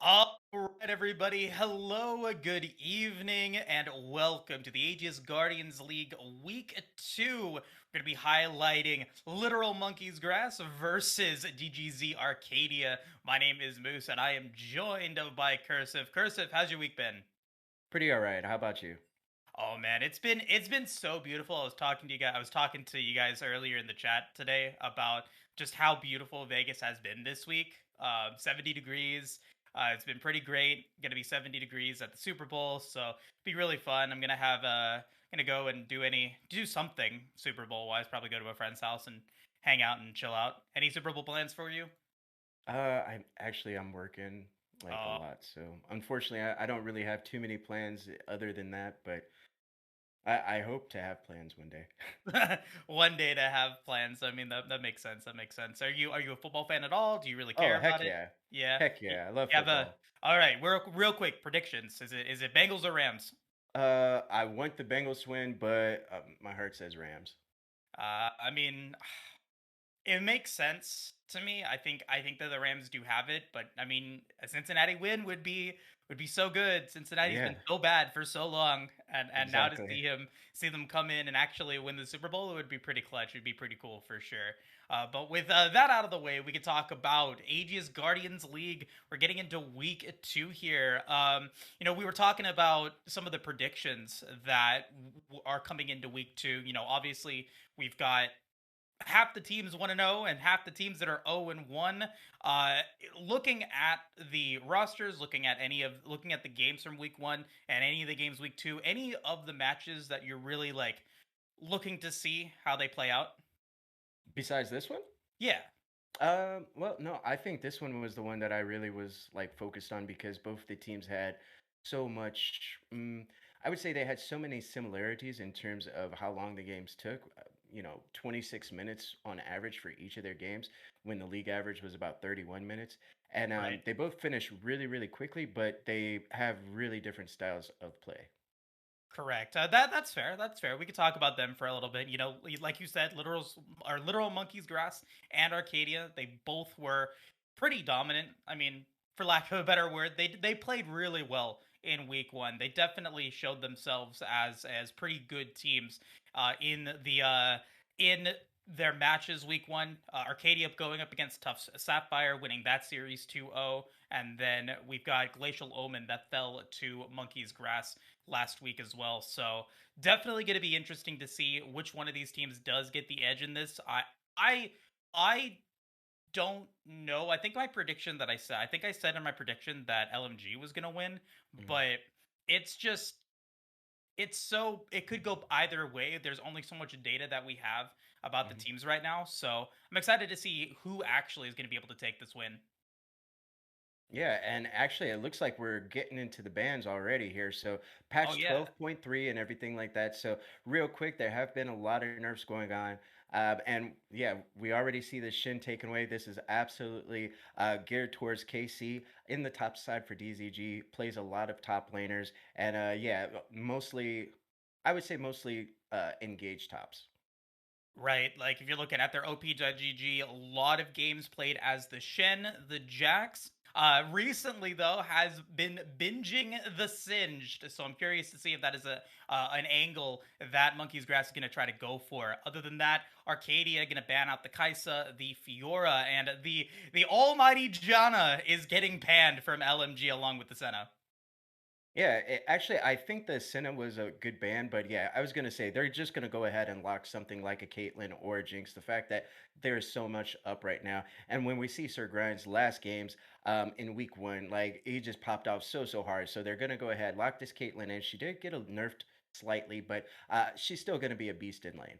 All right, everybody. Hello, good evening, and welcome to the Aegis Guardians League Week 2. We're going to be highlighting Literal Monkey's Grass versus DGZ Arcadia. My name is Moose, and I am joined by Cursive. Cursive, how's your week been? Pretty all right. How about you? Oh man, it's been so beautiful. I was talking to you guys earlier in the chat today about just how beautiful Vegas has been this week. 70 degrees. It's been pretty great. Gonna be 70 degrees at the Super Bowl, so be really fun. I'm gonna go and do something Super Bowl wise. Probably go to a friend's house and hang out and chill out. Any Super Bowl plans for you? I'm working like a Oh, lot, so unfortunately, I don't really have too many plans other than that. But I hope to have plans one day. one day to have plans. I mean, that makes sense. That makes sense. Are you a football fan at all? Do you really Oh care about heck it? yeah, Yeah. heck You yeah! I love have a football. all right. We're real quick predictions. Is it Bengals or Rams? I want the Bengals to win, but my heart says Rams. I mean, it makes sense to me. I think that the Rams do have it, but I mean, a Cincinnati win would be so good. Cincinnati's Yeah, been so bad for so long, and now to exactly. see them come in and actually win the Super Bowl, it would be pretty clutch. It'd be pretty cool for sure. But with that out of the way, we could talk about Aegis Guardians League. We're getting into week 2 here. We were talking about some of the predictions that are coming into week 2. Obviously we've got half the teams want to know and half the teams that are 0 and 1. Looking at the rosters, looking at the games from week 1 and any of the games week 2, any of the matches that you're really like looking to see how they play out. Besides this one. Yeah. Well, no, I think this one was the one that I really was like focused on because both the teams had so much. I would say they had so many similarities in terms of how long the games took. 26 minutes on average for each of their games, when the league average was about 31 minutes. And Right. they both finished really, really quickly, but they have really different styles of play. Correct. That's fair. That's fair. We could talk about them for a little bit. Like you said, literal monkeys grass and Arcadia. They both were pretty dominant. I mean, for lack of a better word, they played really well in week 1. They definitely showed themselves as pretty good teams in their matches week 1. Arcadia going up against Tough Sapphire, winning that series 2-0, and then we've got Glacial Omen that fell to Monkey's Grass last week as well. So definitely going to be interesting to see which one of these teams does get the edge in this. I I don't know. I think I said in my prediction that LMG was going to win, Mhm, but it's just it could go either way. There's only so much data that we have about the mhm. teams right now. So I'm excited to see who actually is going to be able to take this win. Yeah, and actually, it looks like we're getting into the bans already here. So, Oh patch yeah. 12.3 and everything like that. So, real quick, there have been a lot of nerfs going on. And yeah, we already see the Shin taken away. This is absolutely geared towards KC in the top side for DZG. Plays a lot of top laners. And yeah, mostly, I would say mostly engaged tops. Right, like if you're looking at their OP.GG, a lot of games played as the Shen, the Jax. Recently though, has been binging the Singed, so I'm curious to see if that is a an angle that Monkey's Grass is going to try to go for. Other than that, Arcadia going to ban out the Kaisa, the Fiora, and the Almighty Janna is getting banned from LMG along with the Senna. Yeah, actually, I think the Senna was a good band, but yeah, I was gonna say they're just gonna go ahead and lock something like a Caitlyn or a Jinx. The fact that there is so much up right now, and when we see Sir Grind's last games, in week 1, like he just popped off so hard. So they're gonna go ahead lock this Caitlyn in. She did get a nerfed slightly, but she's still gonna be a beast in lane.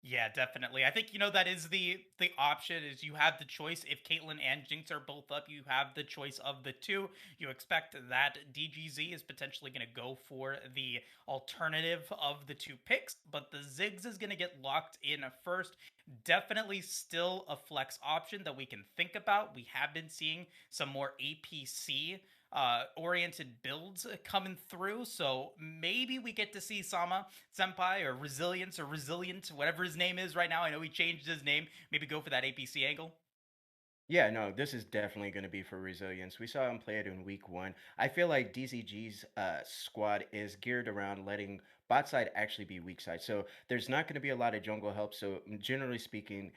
Yeah, definitely. I think that is the option is you have the choice. If Caitlyn and Jinx are both up, you have the choice of the two. You expect that DGZ is potentially going to go for the alternative of the two picks, but the Ziggs is going to get locked in first. Definitely still a flex option that we can think about. We have been seeing some more APC oriented builds coming through. So maybe we get to see Sama Senpai or Resilience or Resilient, whatever his name is right now. I know he changed his name. Maybe go for that APC angle. Yeah, no, this is definitely going to be for resilience. We saw him play it in week one. I feel like DZG's squad is geared around letting bot side actually be weak side. So there's not going to be a lot of jungle help. So generally speaking,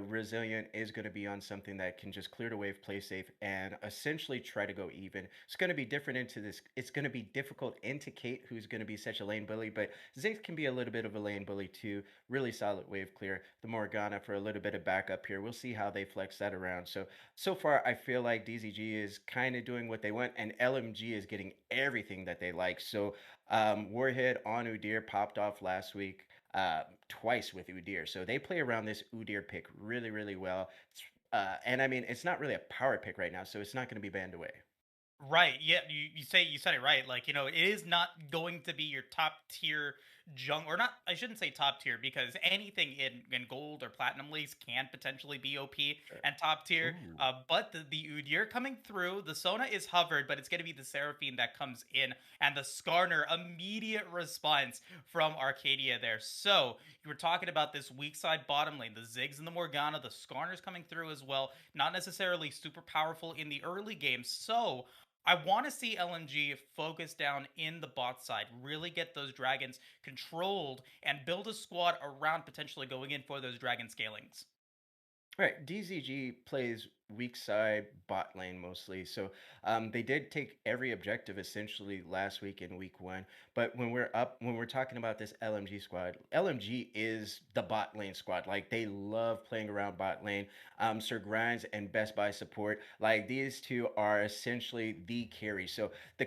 resilient is going to be on something that can just clear the wave, play safe, and essentially try to go even. It's going to be different into this. It's going to be difficult into Kate, who's going to be such a lane bully, but Ziggs can be a little bit of a lane bully too. Really solid wave clear. The Morgana for a little bit of backup here. We'll see how they flex that around. So far, I feel like DZG is kind of doing what they want, and LMG is getting everything that they like. So, Warhead on Udyr popped off last week twice with Udyr. So they play around this Udyr pick really, really well. And I mean, it's not really a power pick right now, so it's not going to be banned away. Right. Yeah, you said it right. Like, it is not going to be your top tier jung or not I shouldn't say top tier because anything in gold or platinum leagues can potentially be OP Sure. and top tier. Ooh. But the Udyr coming through, the Sona is hovered, but it's gonna be the Seraphine that comes in and the Skarner immediate response from Arcadia there. So you were talking about this weak side bottom lane, the Ziggs and the Morgana, the Skarner's coming through as well, not necessarily super powerful in the early game. So I want to see LMG focus down in the bot side, really get those dragons controlled, and build a squad around potentially going in for those dragon scalings. Right, DZG plays weak side bot lane mostly. So they did take every objective essentially last week in week one. But when we're talking about this LMG squad, LMG is the bot lane squad. Like they love playing around bot lane. Sir Grinds and Best Buy support, like these two are essentially the carry. So the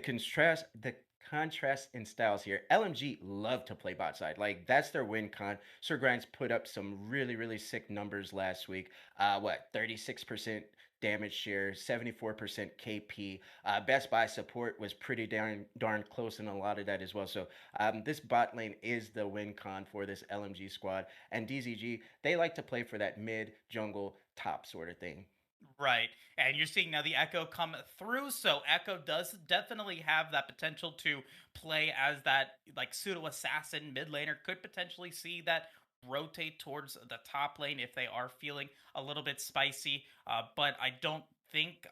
contrast in styles here. LMG love to play bot side. Like that's their win con. Sir Grinds put up some really, really sick numbers last week. 36% damage share, 74% KP. Best Buy support was pretty darn close in a lot of that as well. So this bot lane is the win con for this LMG squad. And DZG, they like to play for that mid jungle top sort of thing. Right. And you're seeing now the Echo come through. So Echo does definitely have that potential to play as that like pseudo assassin mid laner. Could potentially see that rotate towards the top lane if they are feeling a little bit spicy. But I don't think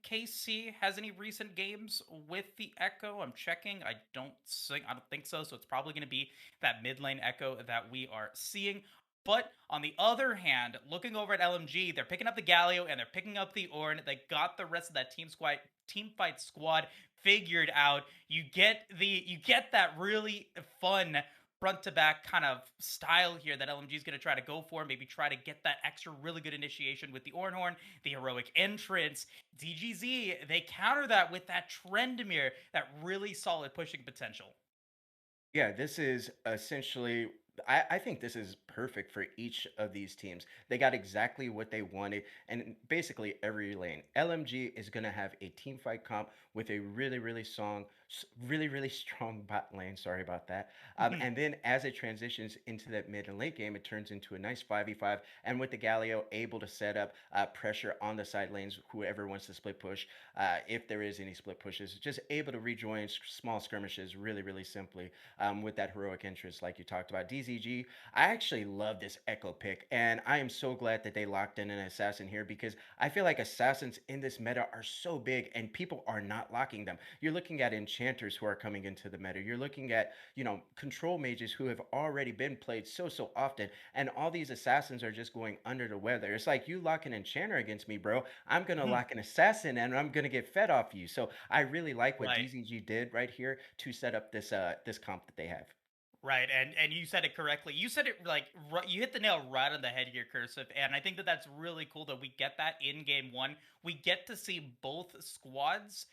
KC has any recent games with the Echo. I'm checking. I don't think so. So it's probably going to be that mid lane Echo that we are seeing. But on the other hand, looking over at LMG, they're picking up the Galio and they're picking up the Ornn. They got the rest of that team fight squad figured out. You get that really fun front to back kind of style here that LMG is going to try to go for. Maybe try to get that extra really good initiation with the Ornhorn, the heroic entrance. DGZ, they counter that with that Trendemir, that really solid pushing potential. Yeah, this is essentially. I think this is perfect for each of these teams. They got exactly what they wanted, and in basically every lane. LMG is going to have a team fight comp with a really, really really, really strong bot lane. Sorry about that. And then as it transitions into that mid and late game, it turns into a nice 5v5. And with the Galio able to set up pressure on the side lanes, whoever wants to split push, if there is any split pushes, just able to rejoin small skirmishes really, really simply with that heroic interest, like you talked about. DZG, I actually love this Echo pick, and I am so glad that they locked in an assassin here because I feel like assassins in this meta are so big and people are not locking them. You're looking at enchanters who are coming into the meta. You're looking at, control mages who have already been played so often, and all these assassins are just going under the weather. It's like you lock an enchanter against me, bro. I'm gonna lock an assassin and I'm gonna get fed off you. So I really like what Right. DZG did right here to set up this comp that they have. Right, and you said it correctly. You said it like you hit the nail right on the head here, cursive. And I think that that's really cool that we get that in game one. We get to see both squads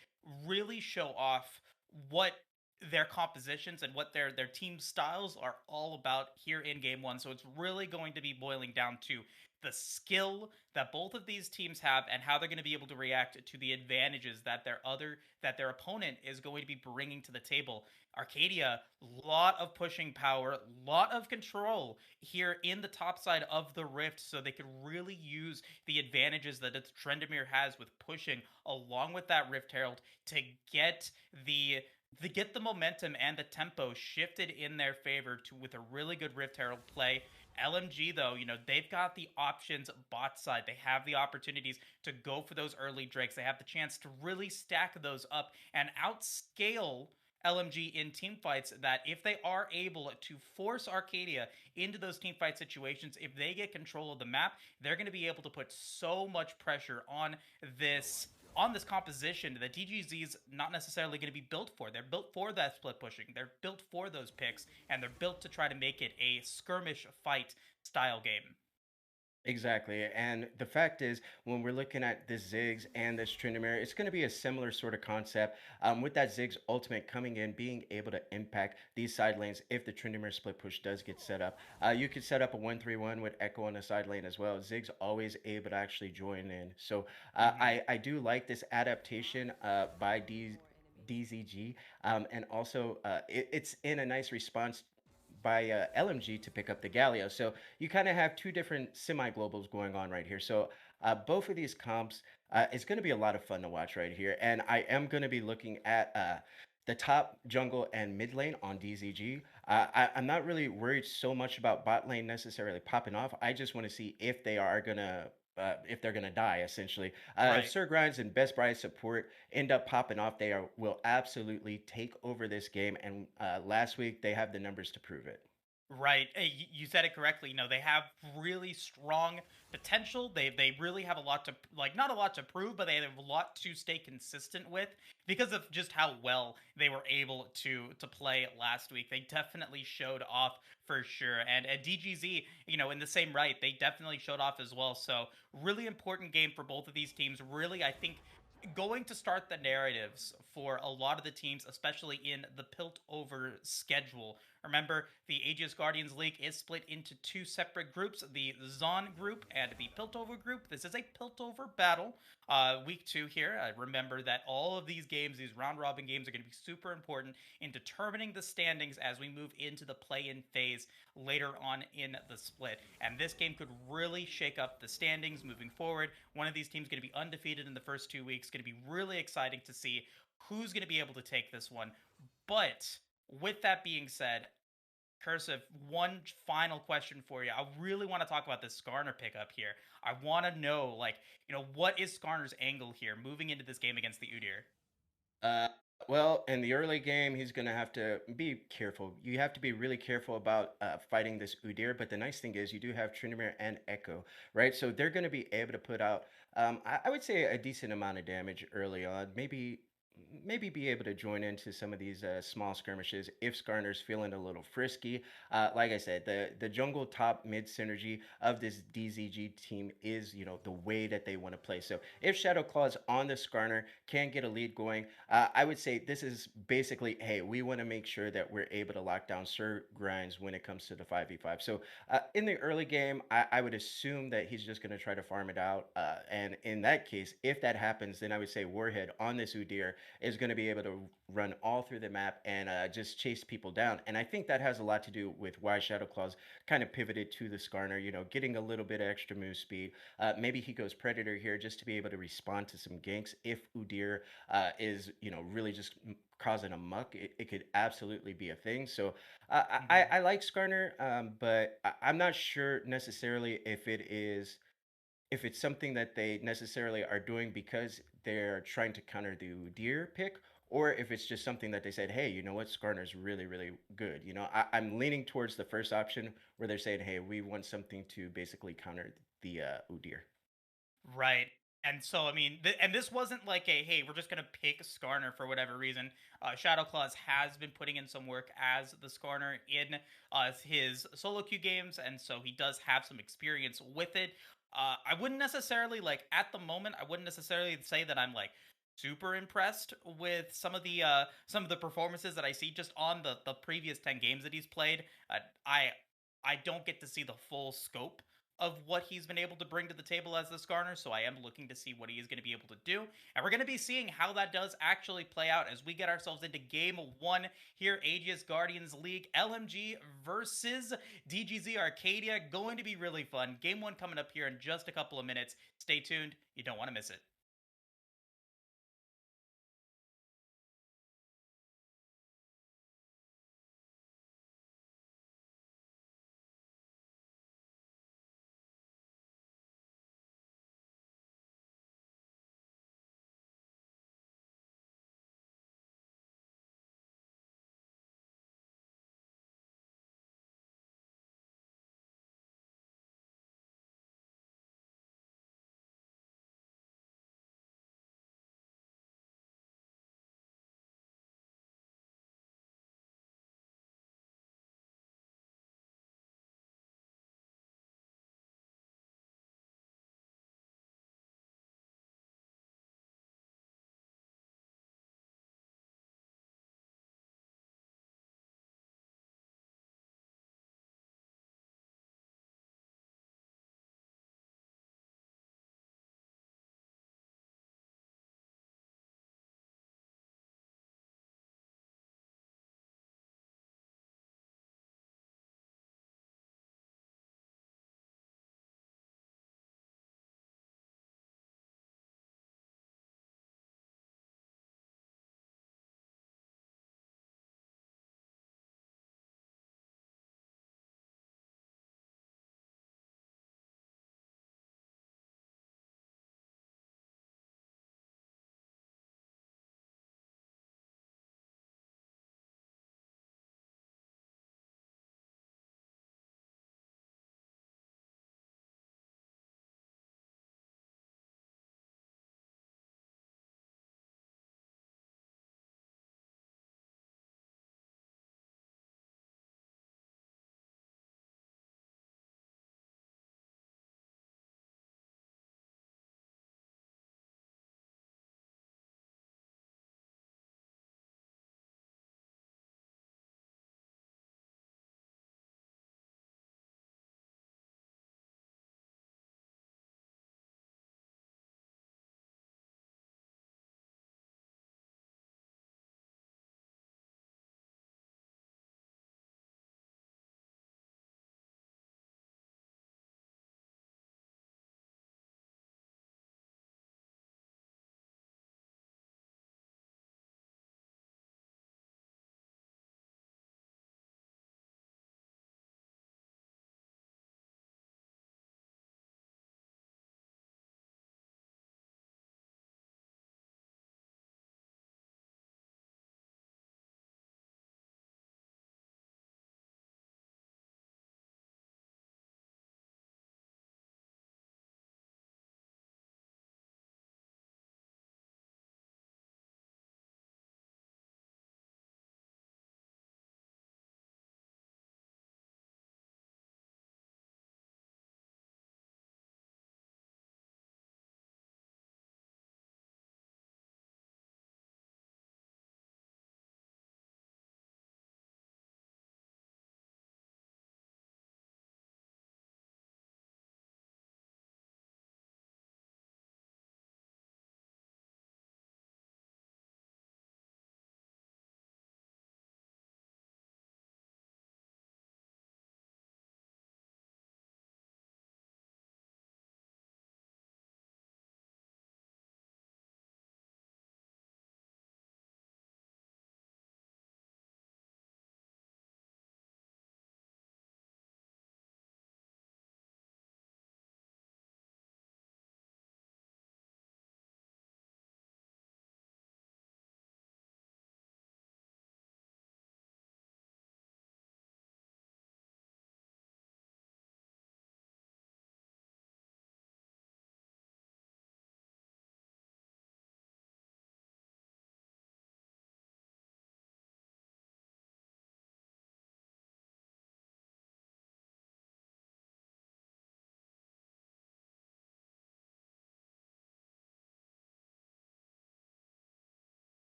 really show off what their compositions and what their team styles are all about here in game one. So it's really going to be boiling down to the skill that both of these teams have and how they're going to be able to react to the advantages that their opponent is going to be bringing to the table. Arcadia, lot of pushing power, lot of control here in the top side of the rift, so they could really use the advantages that Trendemir has with pushing, along with that Rift Herald, to get the They get the momentum and the tempo shifted in their favor to with a really good Rift Herald play. LMG though, they've got the options bot side. They have the opportunities to go for those early drakes. They have the chance to really stack those up and outscale LMG in team fights, that if they are able to force Arcadia into those team fight situations, if they get control of the map, they're going to be able to put so much pressure this on this composition that DGZ is not necessarily going to be built for. They're built for that split pushing. They're built for those picks, and they're built to try to make it a skirmish fight style game. Exactly. And the fact is, when we're looking at this Ziggs and this Tryndamere, it's going to be a similar sort of concept. With that Ziggs ultimate coming in, being able to impact these side lanes if the Tryndamere split push does get set up. You could set up a 1-3-1 with Echo on the side lane as well. Ziggs always able to actually join in. So Mm-hmm. I do like this adaptation by DZG. And also, it's in a nice response by LMG to pick up the Galio. So you kind of have two different semi-globals going on right here. So both of these comps, it's going to be a lot of fun to watch right here. And I am going to be looking at the top jungle and mid lane on DZG. I'm not really worried so much about bot lane necessarily popping off. I just want to see if they are gonna if they're gonna die essentially. If Right. Sir Grinds and Best Bride support end up popping off, will absolutely take over this game. And last week they have the numbers to prove it. Right. You said it correctly. They have really strong potential. They really have a lot to, like, not a lot to prove, but they have a lot to stay consistent with because of just how well they were able to play last week. They definitely showed off for sure. And at DGZ, in the same right, they definitely showed off as well. So, really important game for both of these teams. Really, I think going to start the narratives for a lot of the teams, especially in the pilt over schedule. Remember, the Aegis Guardians League is split into two separate groups, the Zon group and the Piltover group. This is a Piltover battle. Week 2 here. Remember that all of these games, these round robin games, are going to be super important in determining the standings as we move into the play in phase later on in the split. And this game could really shake up the standings moving forward. One of these teams is going to be undefeated in the first 2 weeks. Going to be really exciting to see who's going to be able to take this one. But with that being said, Cursive, one final question for you. I really want to talk about this Skarner pickup here. I want to know, like, what is Skarner's angle here moving into this game against the Udyr? Uh, well, in the early game, he's going to have to be careful. You have to be really careful about fighting this Udyr. But the nice thing is, you do have Tryndamere and Echo, right? So they're going to be able to put out, I would say, a decent amount of damage early on. Maybe be able to join into some of these small skirmishes if Skarner's feeling a little frisky. Like I said, the jungle top mid synergy of this DZG team is, the way that they want to play. So if Shadow Claw's on the Skarner, can get a lead going, I would say this is basically, hey, we want to make sure that we're able to lock down Sir Grinds when it comes to the 5v5. So in the early game, I would assume that he's just going to try to farm it out. And in that case, if that happens, then I would say Warhead on this Udyr is going to be able to run all through the map and just chase people down. And I think that has a lot to do with why Shadow Claws kind of pivoted to the Skarner, getting a little bit of extra move speed. Maybe he goes Predator here just to be able to respond to some ganks if Udyr is, really just causing a muck. It could absolutely be a thing. So Mm-hmm. I like Skarner, but I'm not sure necessarily if it's something that they necessarily are doing because they're trying to counter the deer pick, or if it's just something that they said, hey, you know what, Skarner's really, really good. I'm leaning towards the first option where they're saying, hey, we want something to basically counter the Udyr. Right. And so, I mean, and this wasn't like a, hey, we're just going to pick Skarner for whatever reason. Shadow Claws has been putting in some work as the Skarner in his solo queue games, and so he does have some experience with it. I wouldn't necessarily, like, at the moment, I wouldn't necessarily say that I'm, like, super impressed with some of the performances that I see just on the previous 10 games that he's played. I don't get to see the full scope of what he's been able to bring to the table as the Skarner, so I am looking to see what he is going to be able to do. And we're going to be seeing how that does actually play out as we get ourselves into game 1 here, Aegis Guardians League, LMG versus DGZ Arcadia. Going to be really fun. Game 1 coming up here in just a couple of minutes. Stay tuned. You don't want to miss it.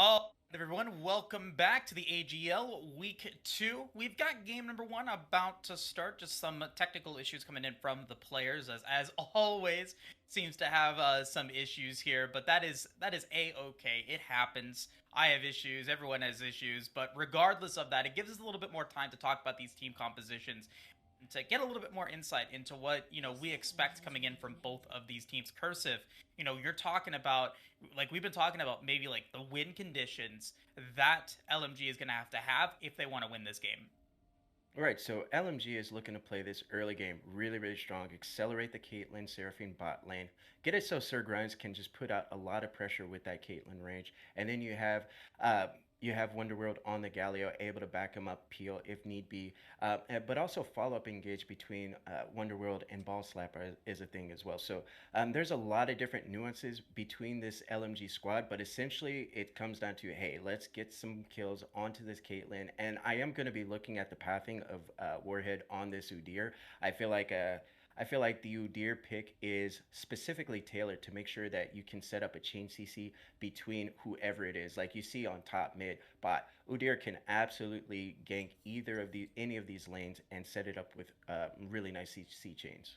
All right, everyone, welcome back to the AGL Week 2. We've got game number 1 about to start. Just some technical issues coming in from the players, as always, seems to have some issues here, but that is a-okay. It happens. I have issues. Everyone has issues, but regardless of that, it gives us a little bit more time to talk about these team compositions, to get a little bit more insight into what we expect coming in from both of these teams. Cursive, you're talking about, like we've been talking about, maybe like the win conditions that LMG is going to have if they want to win this game. All right, so LMG is looking to play this early game really, really strong, accelerate the Caitlyn Seraphine bot lane, get it so Sir Grimes can just put out a lot of pressure with that Caitlyn range, and then uh, you have Wonderworld on the Galio able to back him up, peel if need be, but also follow up engage between Wonderworld and Ball Slapper is a thing as well. So there's a lot of different nuances between this LMG squad, but essentially it comes down to, hey, let's get some kills onto this Caitlyn. And I am going to be looking at the pathing of Warhead on this Udyr. I feel like I feel like the Udyr pick is specifically tailored to make sure that you can set up a chain CC between whoever it is. Like you see on top mid, but Udyr can absolutely gank either of the any of these lanes and set it up with really nice C chains.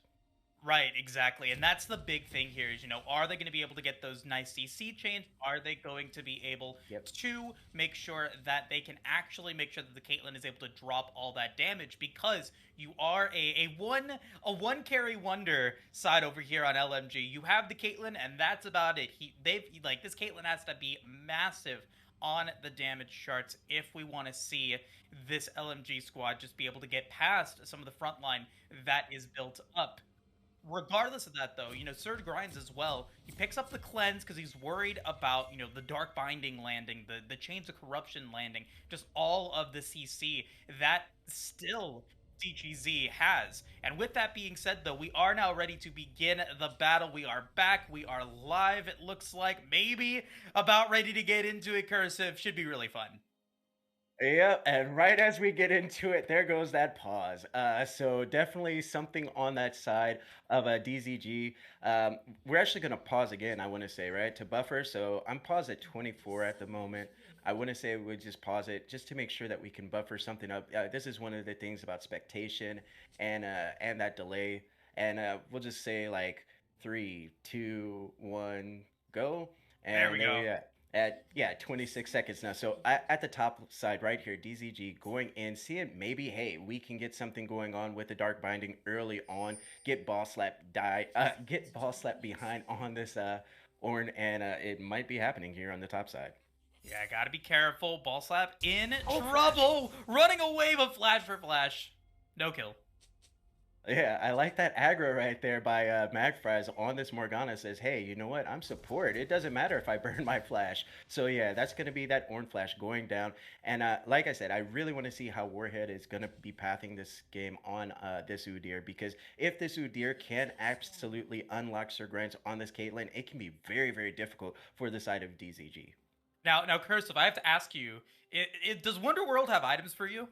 Right, exactly. And that's the big thing here is, are they going to be able to get those nice CC chains? Are they going to be able Yep. to make sure that they can actually make sure that the Caitlyn is able to drop all that damage? Because you are a one carry wonder side over here on LMG. You have the Caitlyn, and that's about it. They've like this Caitlyn has to be massive on the damage charts if we want to see this LMG squad just be able to get past some of the front line that is built up. Regardless of that, though, Surge grinds as well. He picks up the cleanse because he's worried about, the dark binding landing, the chains of corruption landing, just all of the CC that still DGZ has. And with that being said, though, we are now ready to begin the battle. We are back. We are live. It looks like maybe about ready to get into it. Cursive should be really fun. Yep, and right as we get into it, there goes that pause. So definitely something on that side of a DZG. We're actually going to pause again, I want to say, right, to buffer. So I'm paused at 24 at the moment. I want to say we just pause it just to make sure that we can buffer something up. This is one of the things about spectation and that delay. And we'll just say like 3, 2, 1, go. There we And there go. we at yeah 26 seconds now. So at the top side right here, DZG going in, seeing maybe, hey, we can get something going on with the dark binding early on, get ball slap get ball slap behind on this Orn, and it might be happening here on the top side. Yeah, gotta be careful. Ball slap in Oh, flash. trouble. Running away, but flash for flash. No kill. Yeah, I like that aggro right there by Magfries on this Morgana. Says, hey, you know what? I'm support. It doesn't matter if I burn my flash. So yeah, that's going to be that Orn flash going down. And like I said, I really want to see how Warhead is going to be pathing this game on this Udyr. Because if this Udyr can absolutely unlock Sir Grants on this Caitlyn, it can be very, very difficult for the side of DZG. Now, Cursive, I have to ask you: does Wonderworld have items for you?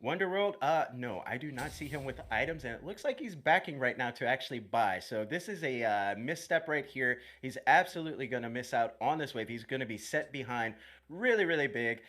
Wonderworld, no, I do not see him with items, and it looks like he's backing right now to actually buy. So this is a misstep right here. He's absolutely going to miss out on this wave. He's going to be set behind really, really big.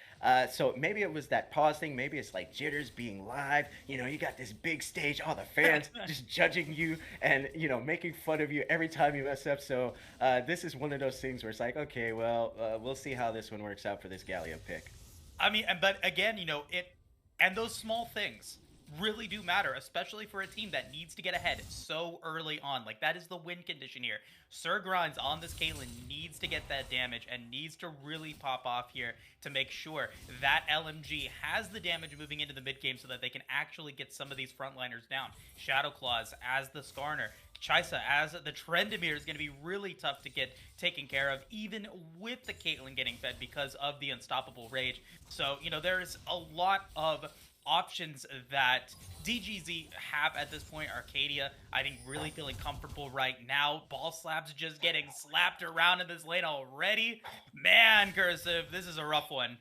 So maybe it was that pause thing. Maybe it's like jitters being live. You got this big stage, all the fans just judging you and, making fun of you every time you mess up. So this is one of those things where it's like, okay, well, we'll see how this one works out for this Gallia pick. I mean, but again, it and those small things really do matter, especially for a team that needs to get ahead so early on. Like, that is the win condition here. Sir Grinds on this Caitlyn needs to get that damage and needs to really pop off here to make sure that LMG has the damage moving into the mid game so that they can actually get some of these frontliners down. Shadow Claws as the Skarner, Chaisa as the Trendemir is going to be really tough to get taken care of, even with the Caitlyn getting fed because of the Unstoppable Rage. So, there's a lot of options that DGZ have at this point. Arcadia, I think, really feeling comfortable right now. Ball Slap's just getting slapped around in this lane already. Man, Cursive, this is a rough one.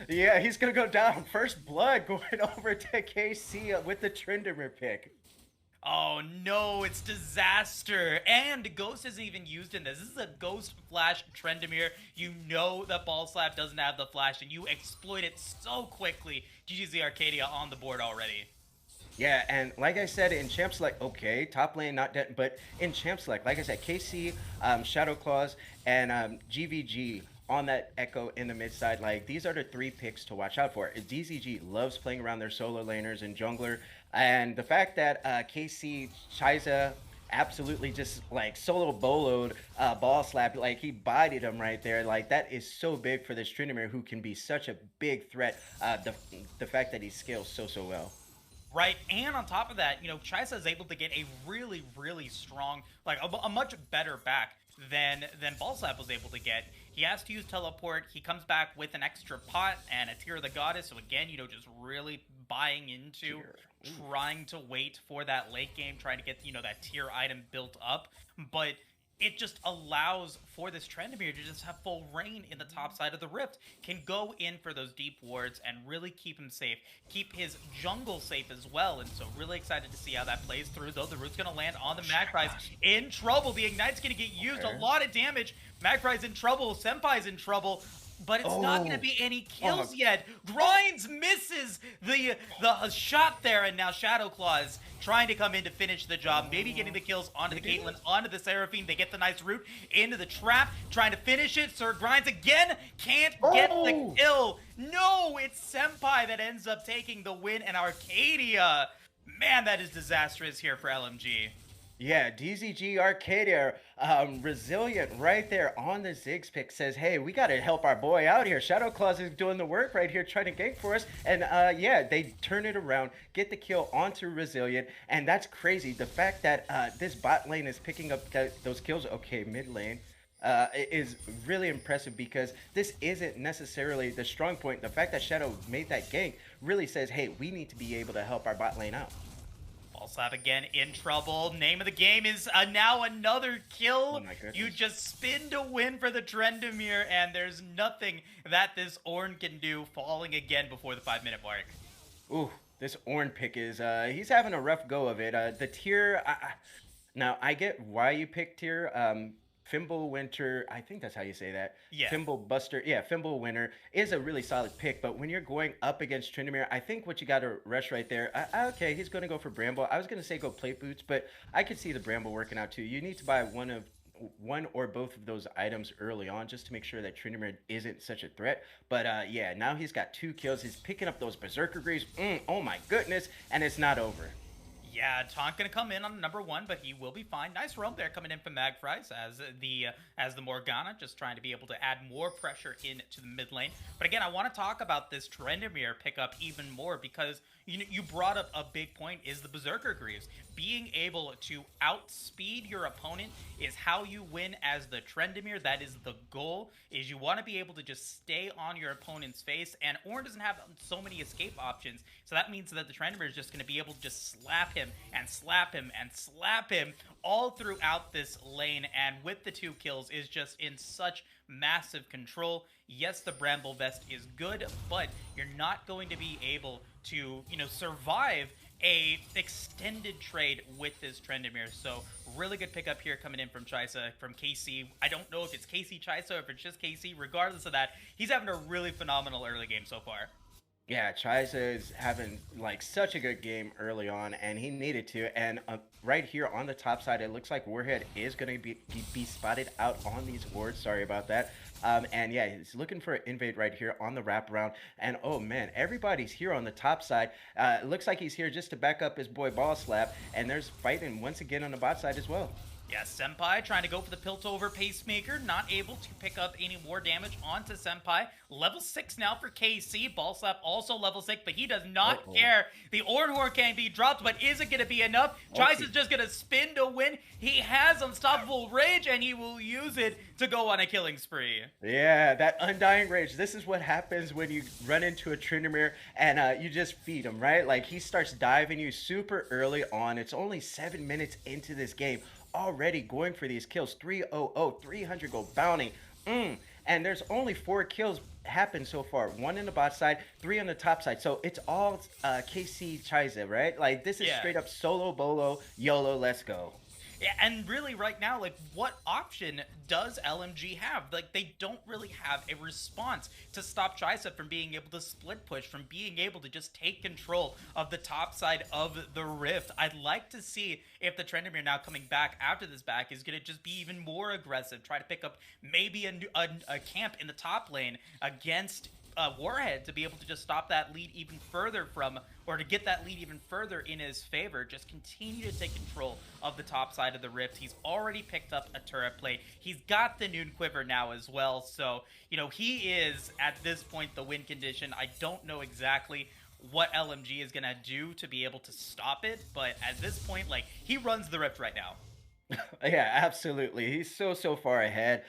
Yeah, he's gonna go down. First blood going over to KC with the Tryndamere pick. Oh no, it's disaster. And Ghost isn't even used in this. This is a Ghost Flash Trendemir. You know that Ball Slap doesn't have the flash, and you exploit it so quickly. GG's Arcadia on the board already. Yeah, and like I said, in Champ Select, okay, top lane not dead, but in Champ Select, like I said, KC, Shadow Claws, and GVG on that Echo in the mid side, like these are the three picks to watch out for. DZG loves playing around their solo laners and jungler, and the fact that KC, Chaiza, absolutely just like solo boloed ball slap, like he bodied him right there, like that is so big for this Tryndamere who can be such a big threat. The fact that he scales so well. Right, and on top of that, Chaisa is able to get a really, really strong, like a much better back than Ballslap was able to get. He has to use teleport. He comes back with an extra pot and a Tear of the Goddess. So again, just really buying into trying to wait for that late game, trying to get that tier item built up. But it just allows for this Trendemir to just have full reign in the top side of the Rift. Can go in for those deep wards and really keep him safe. Keep his jungle safe as well. And so really excited to see how that plays through, though. The root's going to land on the Magpies. In trouble. The Ignite's going to get used. A lot of damage. Magpie's in trouble. Senpai's in trouble. But it's not going to be any kills yet. Grinds misses the shot there, and now Shadow Claws trying to come in to finish the job. Maybe getting the kills onto the Caitlyn, onto the Seraphine. They get the nice root into the trap, trying to finish it. Sir Grinds again, can't get the kill. No, it's Senpai that ends up taking the win, and Arcadia. Man, that is disastrous here for LMG. Yeah, DZG Arcadia, resilient right there on the Ziggs pick says, hey, we got to help our boy out here. Shadow Claws is doing the work right here, trying to gank for us. And yeah, they turn it around, get the kill onto Resilient. And that's crazy. The fact that this bot lane is picking up those kills, okay, mid lane, is really impressive because this isn't necessarily the strong point. The fact that Shadow made that gank really says, hey, we need to be able to help our bot lane out. Ballslap again in trouble. Name of the game is now another kill. Oh my goodness. You just spin to win for the Trendemir, and there's nothing that this Ornn can do, falling again before the 5-minute mark. Ooh, this Ornn pick is, he's having a rough go of it. The tier, now I get why you picked tier. Fimble Winter, I think that's how you say that. Yeah. Fimble Buster, yeah, Fimble Winter is a really solid pick, but when you're going up against Tryndamere, I think what you got to rush right there, okay, he's going to go for Bramble. I was going to say go Plate Boots, but I could see the Bramble working out too. You need to buy one or both of those items early on just to make sure that Tryndamere isn't such a threat. But yeah, now he's got 2 kills. He's picking up those Berserker Greaves. Oh my goodness, and it's not over. Yeah, Taunt gonna come in on number 1, but he will be fine. Nice roam there coming in from Magfries as the Morgana, just trying to be able to add more pressure into the mid lane. But again, I want to talk about this Trendemir pickup even more because you brought up a big point, is the Berserker Greaves. Being able to outspeed your opponent is how you win as the Trendemir. That is the goal, is you want to be able to just stay on your opponent's face, and Ornn doesn't have so many escape options, so that means that the Trendemir is just going to be able to just slap him and slap him and slap him all throughout this lane, and with the 2 kills is just in such massive control. Yes, the Bramble Vest is good, but you're not going to be able to, survive a extended trade with this Trendemir. So really good pickup here coming in from Chaisa, from KC. I don't know if it's KC Chaisa or if it's just KC. Regardless of that, he's having a really phenomenal early game so far. Yeah, Chaisa is having like such a good game early on, and he needed to. And right here on the top side, it looks like Warhead is going to be spotted out on these wards. Sorry about that. And yeah, he's looking for an invade right here on the wraparound. And oh man, everybody's here on the top side. It looks like he's here just to back up his boy Ball Slap. And there's fighting once again on the bot side as well. Yeah, Senpai trying to go for the Piltover Pacemaker, not able to pick up any more damage onto Senpai. Level 6 now for KC. Ballslap also level 6, but he does not care. The Ornhor can be dropped, but is it going to be enough? Trice is just going to spin to win. He has Unstoppable Rage, and he will use it to go on a killing spree. Yeah, that Undying Rage. This is what happens when you run into a Tryndamere and you just feed him, right? Like, he starts diving you super early on. It's only 7 minutes into this game, already going for these kills. 300 300 gold bounty. And there's only 4 kills happened so far. 1 in the bot side, 3 on the top side. So it's all KC Chaiza, right? Like this is Yeah. straight up solo bolo YOLO. Let's go. Yeah, and really right now, like what option does LMG have? Like they don't really have a response to stop Tricep from being able to split push, from being able to just take control of the top side of the Rift. I'd like to see if the Trendemir now coming back after this back is going to just be even more aggressive, try to pick up maybe a camp in the top lane against Warhead to be able to just stop that lead even further from, or to get that lead even further in his favor. Just continue to take control of the top side of the Rift. He's already picked up a turret plate. He's got the Noon Quiver now as well. So, he is, at this point, the win condition. I don't know exactly what LMG is going to do to be able to stop it, but at this point, like, he runs the Rift right now. Yeah, absolutely. He's so far ahead.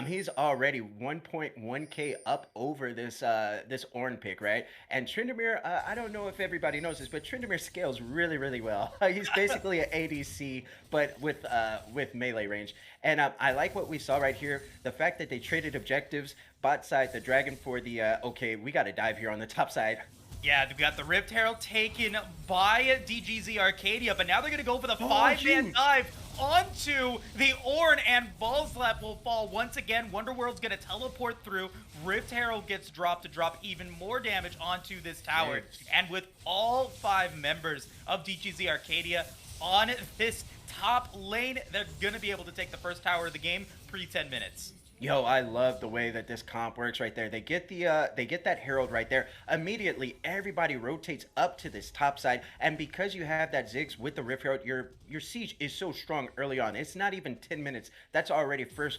He's already 1.1k up over this Ornn pick, right? And Tryndamere, I don't know if everybody knows this, but Tryndamere scales really well. He's basically an ADC, but with melee range. And I like what we saw right here. The fact that they traded objectives, bot side, the dragon for the okay, we got to dive here on the top side. Yeah, they've got the Rift Herald taken by DGZ Arcadia, but now they're going to go for the Oh, five-man huge. dive onto the Ornn, and Ball Slap will fall once again. Wonderworld's going to teleport through. Rift Herald gets dropped to drop even more damage onto this tower. Yes. And with all 5 members of DGZ Arcadia on this top lane, they're going to be able to take the first tower of the game pre-10 minutes. Yo, I love the way that this comp works right there. They get that herald right there. Immediately, everybody rotates up to this top side, and because you have that Ziggs with the Rift Herald, your siege is so strong early on. It's not even 10 minutes. That's already first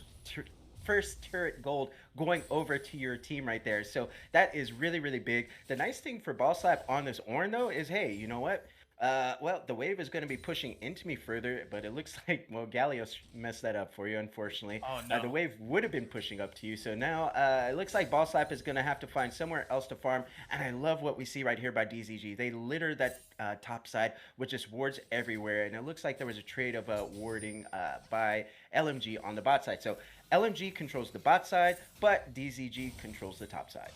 turret gold going over to your team right there. So that is really big. The nice thing for Ball Slap on this Ornn though is, hey, you know what? Well, the wave is going to be pushing into me further, but it looks like, well, Galio messed that up for you, unfortunately. Oh, no. The wave would have been pushing up to you, so now it looks like Ball Slap is going to have to find somewhere else to farm, and I love what we see right here by DZG. They litter that top side with just wards everywhere, and it looks like there was a trade of warding by LMG on the bot side. So LMG controls the bot side, but DZG controls the top side.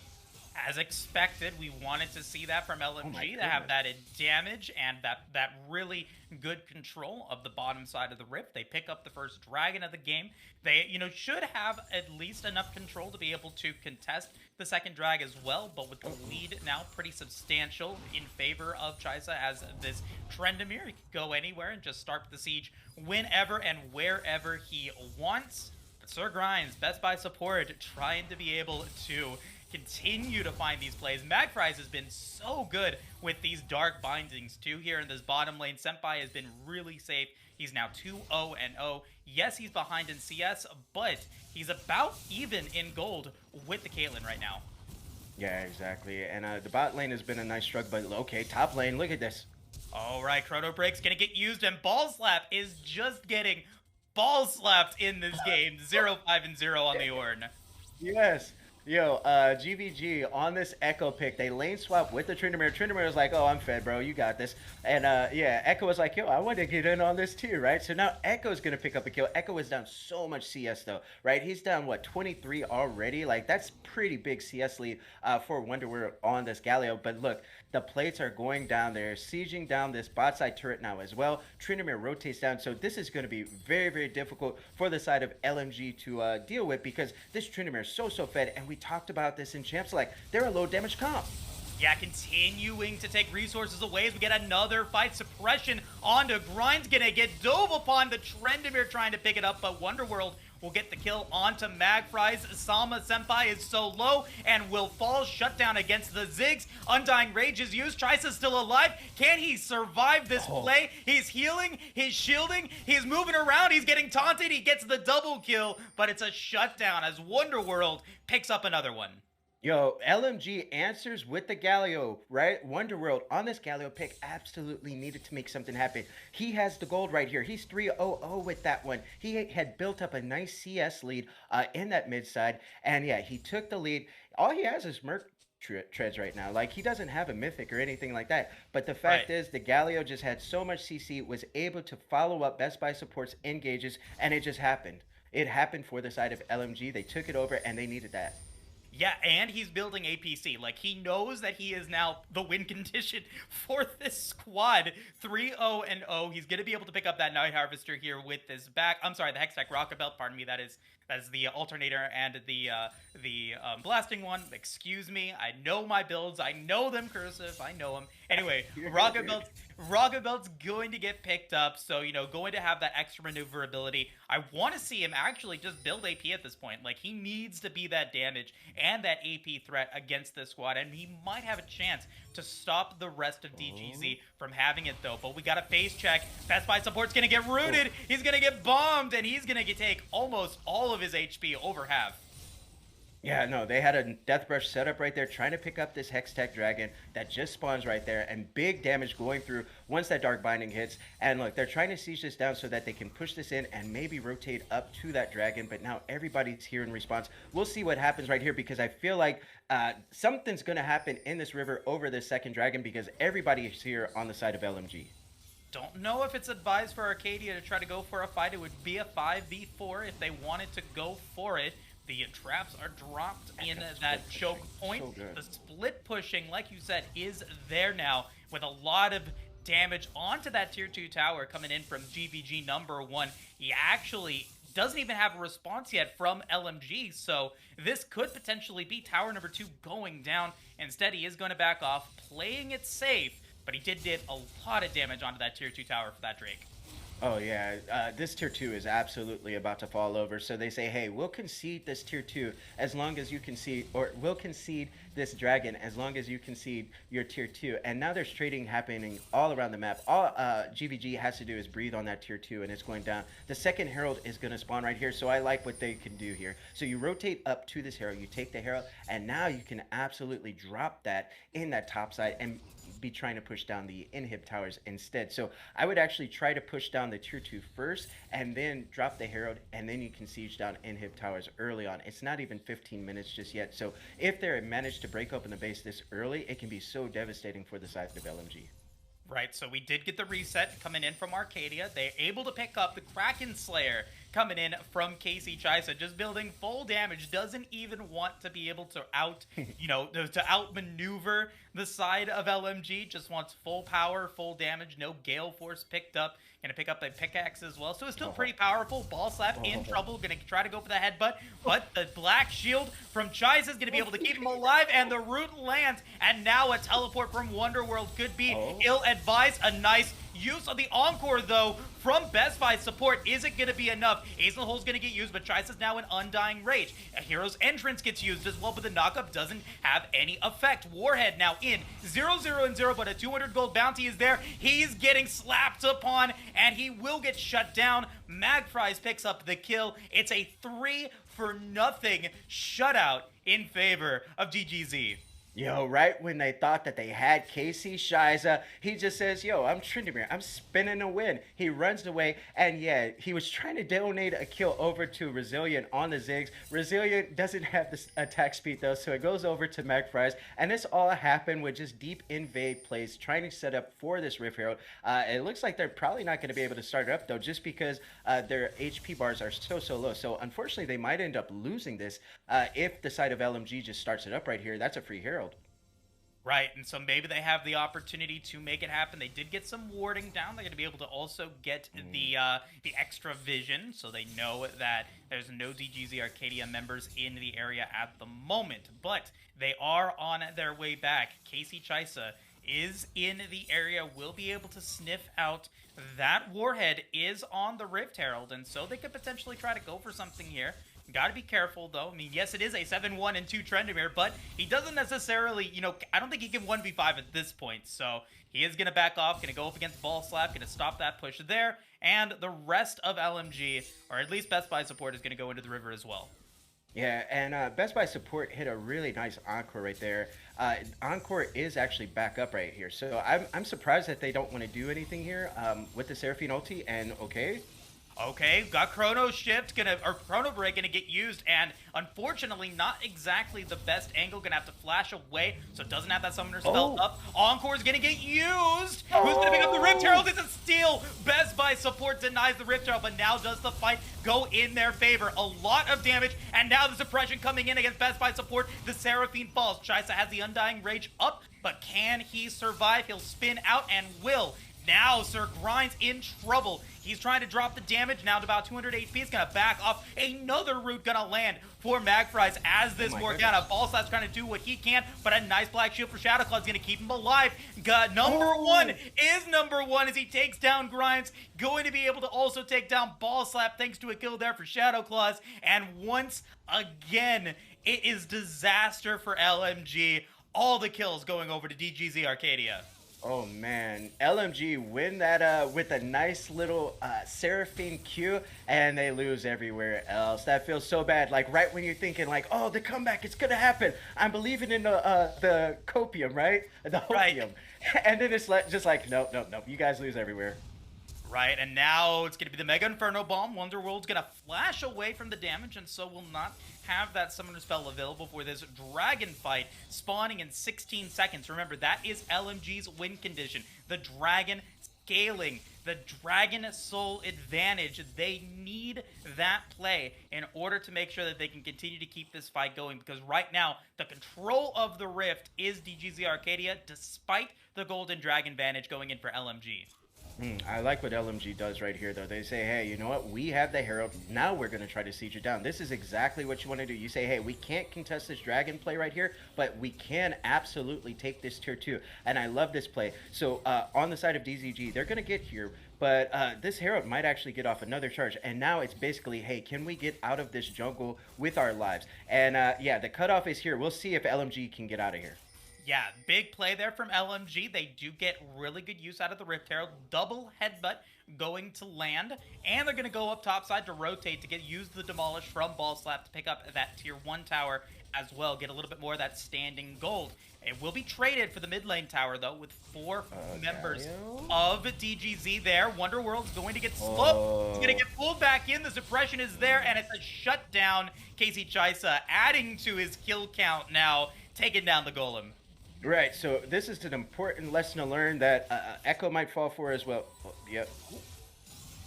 As expected, we wanted to see that from LMG, to have goodness. that damage and that really good control of the bottom side of the Rift. They pick up the first dragon of the game. They, should have at least enough control to be able to contest the second drag as well, but with the lead now pretty substantial in favor of Chaiza, as this Trendemir, he can go anywhere and just start the siege whenever and wherever he wants. But Sir Grinds, Best Buy support, trying to be able to continue to find these plays. Magfries has been so good with these dark bindings too here in this bottom lane. Senpai has been really safe. He's now 2-0-0. Yes, he's behind in CS, but he's about even in gold with the Caitlyn right now. Yeah, exactly. And the bot lane has been a nice struggle, but okay, top lane, look at this. All right, Chrono Break's gonna get used, and Ball Slap is just getting ball slapped in this game. 0-5-0 on the Ornn. Yes. Yo, GVG on this Echo pick, they lane swap with the Tryndamere. Tryndamere was like, oh, I'm fed, bro. You got this. And yeah, Echo was like, yo, I want to get in on this too, right? So now Echo's going to pick up a kill. Echo is down so much CS though, right? He's down, what, 23 already? Like, that's pretty big CS lead for Wonderworld on this Galio. But look, the plates are going down there, sieging down this bot side turret now as well. Tryndamere rotates down, so this is going to be very difficult for the side of LMG to deal with, because this Tryndamere is so fed, and we talked about this in Champs, like, they're a low damage comp. Yeah, continuing to take resources away as we get another fight. Suppression onto Grind's gonna get dove upon. The Trendemir trying to pick it up, but Wonderworld will get the kill onto Magfries. Sama Senpai is so low and will fall. Shut down against the Ziggs. Undying Rage is used. Trice's still alive. Can he survive this play? He's healing. He's shielding. He's moving around. He's getting taunted. He gets the double kill, but it's a shutdown as Wonderworld picks up another one. Yo, LMG answers with the Galio, right? Wonderworld on this Galio pick absolutely needed to make something happen. He has the gold right here. He's 3-0-0 with that one. He had built up a nice CS lead in that mid side. And yeah, he took the lead. All he has is Merc treads right now. Like, he doesn't have a mythic or anything like that. But the fact is, the Galio just had so much CC, was able to follow up Best Buy supports engages, and it just happened. it happened for the side of LMG. They took it over and they needed that. Yeah, and he's building APC. Like, he knows that he is now the win condition for this squad. 3-0-0. He's going to be able to pick up that Night Harvester here with this back. I'm sorry, the Hextech Rocket Belt. Pardon me, that is the alternator and the blasting one. Excuse me. I know my builds. I know them, cursive. I know them. Anyway, Rocket Belt's going to get picked up, so, going to have that extra maneuverability. I want to see him actually just build AP at this point. Like, he needs to be that damage and that AP threat against this squad, and he might have a chance to stop the rest of DGZ from having it, though. But we got a phase check. Best Buy support's going to get rooted. He's going to get bombed, and he's going to take almost all of his HP, over half. Yeah, no, they had a Death Brush set up right there, trying to pick up this Hextech Dragon that just spawns right there, and big damage going through once that Dark Binding hits. And look, they're trying to siege this down so that they can push this in and maybe rotate up to that Dragon, but now everybody's here in response. We'll see what happens right here, because I feel like something's going to happen in this river over this second Dragon, because everybody is here on the side of LMG. Don't know if it's advised for Arcadia to try to go for a fight. It would be a 5v4 if they wanted to go for it. The traps are dropped in that choke point. So the split pushing, like you said, is there now, with a lot of damage onto that tier 2 tower coming in from GVG number 1. He actually doesn't even have a response yet from LMG, so this could potentially be tower number 2 going down. Instead, he is going to back off, playing it safe, but he did a lot of damage onto that tier 2 tower for that Drake. Oh yeah, this tier 2 is absolutely about to fall over. So they say, hey, we'll concede this tier 2 as long as you concede, or we'll concede this dragon as long as you concede your tier 2. And now there's trading happening all around the map. All GVG has to do is breathe on that tier 2, and it's going down. The second herald is going to spawn right here, so I like what they can do here. So you rotate up to this herald, you take the herald, and now you can absolutely drop that in that top side and be trying to push down the inhib towers instead. So I would actually try to push down the tier 2 first, and then drop the herald, and then you can siege down inhib towers early on. It's not even 15 minutes just yet. So if they're managed to break open the base this early, it can be so devastating for the side of LMG. Right, so we did get the reset coming in from Arcadia. They're able to pick up the Kraken Slayer coming in from Casey Chisa, just building full damage, doesn't even want to be able to to outmaneuver the side of LMG, just wants full power, full damage, no Gale Force picked up. Gonna pick up a pickaxe as well, so it's still pretty powerful. Ball Slap in trouble, gonna try to go for the headbutt, but the Black Shield from Chise is gonna be able to keep him alive, and the root lands, and now a teleport from Wonderworld could be ill-advised. A nice use of the Encore, though, from Best Buy support. Is it going to be enough? Azelhol's going to get used, but Chise is now in Undying Rage. A Hero's Entrance gets used as well, but the knockup doesn't have any effect. Warhead now in 0-0-0, but a 200 gold bounty is there. He's getting slapped upon, and he will get shut down. Magfries picks up the kill. It's a 3-0 shutout in favor of DGZ. Yo, right when they thought that they had Casey Shiza, he just says, yo, I'm Tryndamere, I'm spinning a win. He runs away, and yeah, he was trying to donate a kill over to Resilient on the Ziggs. Resilient doesn't have this attack speed though, so it goes over to Magfries, and this all happened with just deep invade plays, trying to set up for this Rift Herald. It looks like they're probably not going to be able to start it up though, just because their HP bars are so low. So unfortunately, they might end up losing this if the side of LMG just starts it up right here. That's a free Herald. Right, and so maybe they have the opportunity to make it happen. They did get some warding down. They're going to be able to also get the extra vision, so they know that there's no DGZ Arcadia members in the area at the moment. But they are on their way back. Casey Chisa is in the area, will be able to sniff out that Warhead is on the Rift Herald, and so they could potentially try to go for something here. Got to be careful, though. I mean, yes, it is a 7-1 and 2 Tryndamere, but he doesn't necessarily, I don't think he can 1v5 at this point. So he is going to back off, going to go up against Ball Slap, going to stop that push there. And the rest of LMG, or at least Best Buy support, is going to go into the river as well. Yeah, and Best Buy support hit a really nice Encore right there. Encore is actually back up right here. So I'm surprised that they don't want to do anything here with the Seraphine ulti, and okay. Okay, got Chrono Shift or Chrono Break gonna get used, and unfortunately, not exactly the best angle. Gonna have to flash away, so doesn't have that Summoner spell Oh, up. Encore's gonna get used. Who's gonna pick up the Rift oh, Herald? It's a steal. Best Buy support denies the Rift Herald, but now does the fight go in their favor? A lot of damage, and now the suppression coming in against Best Buy support. The Seraphine falls. Chaisa has the Undying Rage up, but can he survive? He'll spin out and will. Now Sir Grind's in trouble. He's trying to drop the damage now to about 200 HP. He's going to back off. Another root going to land for Magfries as this Morgana. Ballslap's trying to do what he can, but a nice Black Shield for Shadowclaw is going to keep him alive. Got number one is number one as he takes down Grimes. Going to be able to also take down Ballslap thanks to a kill there for Shadowclaws. And once again, it is disaster for LMG. All the kills going over to DZG Arcadia. Oh man, LMG win that with a nice little Seraphine Q, and they lose everywhere else. That feels so bad. Like right when you're thinking like, oh, the comeback, it's gonna happen. I'm believing in the copium, right? The hopium, Right. and then it's just like, nope, nope, nope. You guys lose everywhere. Right, and now it's going to be the Mega Inferno Bomb. Wonderworld's going to flash away from the damage, and so will not have that Summoner spell available for this Dragon fight, spawning in 16 seconds. Remember, that is LMG's win condition. The Dragon scaling, the Dragon Soul advantage. They need that play in order to make sure that they can continue to keep this fight going, because right now, the control of the Rift is DZG Arcadia, despite the Golden Dragon Vantage going in for LMG. I like what LMG does right here, though. They say, hey, you know what? We have the Herald. Now we're going to try to siege it down. This is exactly what you want to do. You say, hey, we can't contest this Dragon play right here, but we can absolutely take this tier 2. And I love this play. So on the side of DZG, they're going to get here, but this Herald might actually get off another charge. And now it's basically, hey, can we get out of this jungle with our lives? And yeah, the cutoff is here. We'll see if LMG can get out of here. Yeah, big play there from LMG. They do get really good use out of the Rift Herald. Double headbutt going to land. And they're going to go up topside to rotate to use the Demolish from Ballslap to pick up that tier 1 tower as well. Get a little bit more of that standing gold. It will be traded for the mid lane tower, though, with 4 members of DGZ there. Wonderworld's going to get slow. He's going to get pulled back in. The suppression is there, and it's a shutdown. Casey Chaisa adding to his kill count now, taking down the Golem. Right, so this is an important lesson to learn that Echo might fall for as well. Oh, yep.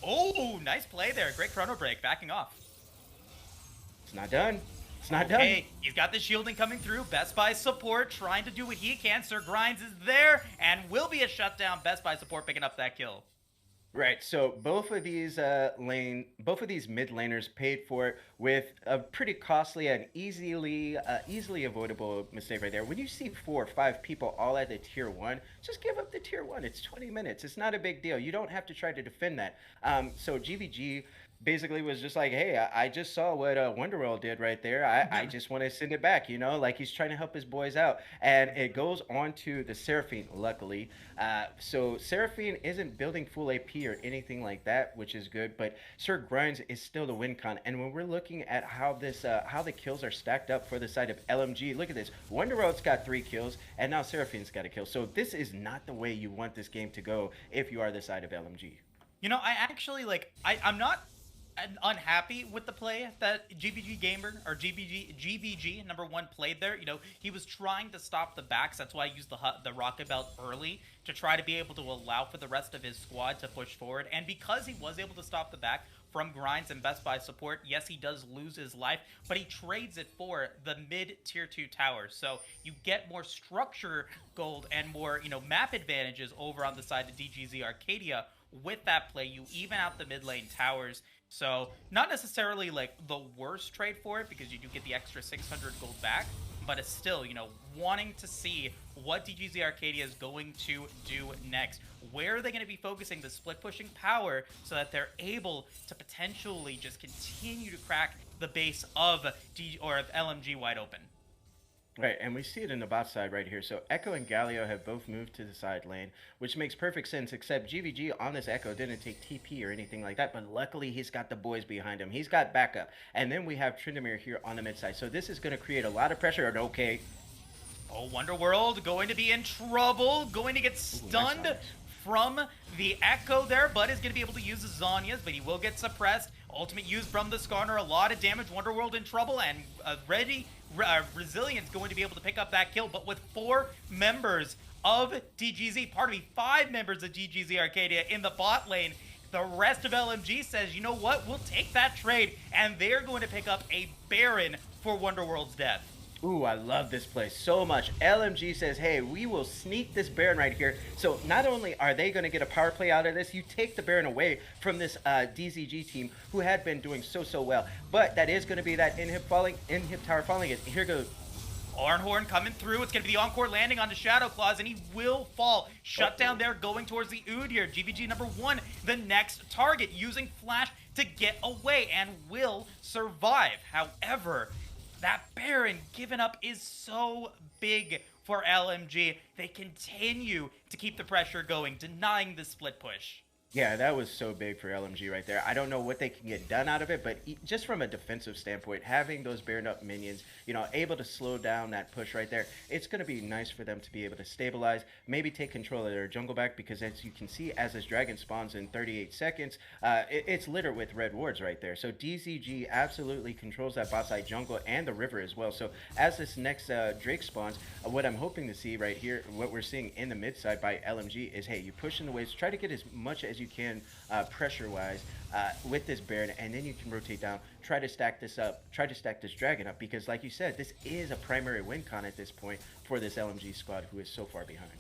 Oh, nice play there. Great chrono break, backing off. It's not done. It's not done. Hey, he's got the shielding coming through. Best Buy support trying to do what he can. Sir Grinds is there and will be a shutdown. Best Buy support picking up that kill. Right, so both of these mid laners paid for it with a pretty costly and easily avoidable mistake right there. When you see 4 or 5 people all at the tier 1, just give up the tier 1. It's 20 minutes. It's not a big deal. You don't have to try to defend that. So GVG basically was just like, hey, I just saw what Wonderworld did right there. I just want to send it back, you know, like he's trying to help his boys out. And it goes on to the Seraphine, luckily. So Seraphine isn't building full AP or anything like that, which is good. But Sir Grinds is still the win con. And when we're looking at how the kills are stacked up for the side of LMG, look at this. Wonderworld's got 3 kills, and now Seraphine's got a kill. So this is not the way you want this game to go if you are the side of LMG. You know, I actually, like, I'm not unhappy with the play that GVG Gamer or GVG number 1 played there. You know, he was trying to stop the backs. That's why I used the rocket belt early to try to be able to allow for the rest of his squad to push forward. And because he was able to stop the back from Grinds and Best Buy support, yes, he does lose his life, but he trades it for the mid tier 2 towers. So you get more structure gold and more, you know, map advantages over on the side of DGZ Arcadia. With that play, you even out the mid lane towers. So not necessarily like the worst trade for it, because you do get the extra 600 gold back, but it's still, you know, wanting to see what DGZ Arcadia is going to do next. Where are they going to be focusing the split pushing power so that they're able to potentially just continue to crack the base of LMG wide open? Right, and we see it in the bot side right here. So Echo and Galio have both moved to the side lane, which makes perfect sense, except GVG on this Echo didn't take TP or anything like that, but luckily he's got the boys behind him. He's got backup. And then we have Tryndamere here on the mid side. So this is going to create a lot of pressure. And okay. Oh, Wonderworld going to be in trouble, going to get stunned. Nice. from the Echo there. Bud is going to be able to use the Zhonya's, but he will get suppressed. Ultimate used from the Skarner, a lot of damage. Wonderworld in trouble, and Resilience going to be able to pick up that kill. But with 4 members of DGZ, pardon me, 5 members of DGZ Arcadia in the bot lane, the rest of LMG says, you know what, we'll take that trade, and they're going to pick up a Baron for Wonderworld's death. Ooh, I love this play so much. LMG says, hey, we will sneak this Baron right here. So not only are they going to get a power play out of this, you take the Baron away from this DZG team who had been doing so well. But that is going to be that inhib tower falling. Here goes. Arnhorn coming through. It's going to be the Encore landing on the Shadow Claws, and he will fall. Shut down there, going towards the Ood here. GVG number 1, the next target, using Flash to get away, and will survive. However, that Baron given up is so big for LMG. They continue to keep the pressure going, denying the split push. Yeah, that was so big for LMG right there. I don't know what they can get done out of it, but just from a defensive standpoint, having those Baron up minions, you know, able to slow down that push right there, it's going to be nice for them to be able to stabilize, maybe take control of their jungle back, because as you can see, as this dragon spawns in 38 seconds, it's littered with red wards right there. So DZG absolutely controls that bot side jungle and the river as well. So as this next Drake spawns, what I'm hoping to see right here, what we're seeing in the mid side by LMG is, hey, you push in the waves, try to get as much as you can pressure wise with this Baron, and then you can rotate down, try to stack this up, try to stack this dragon up, because like you said, this is a primary win con at this point for this LMG squad who is so far behind.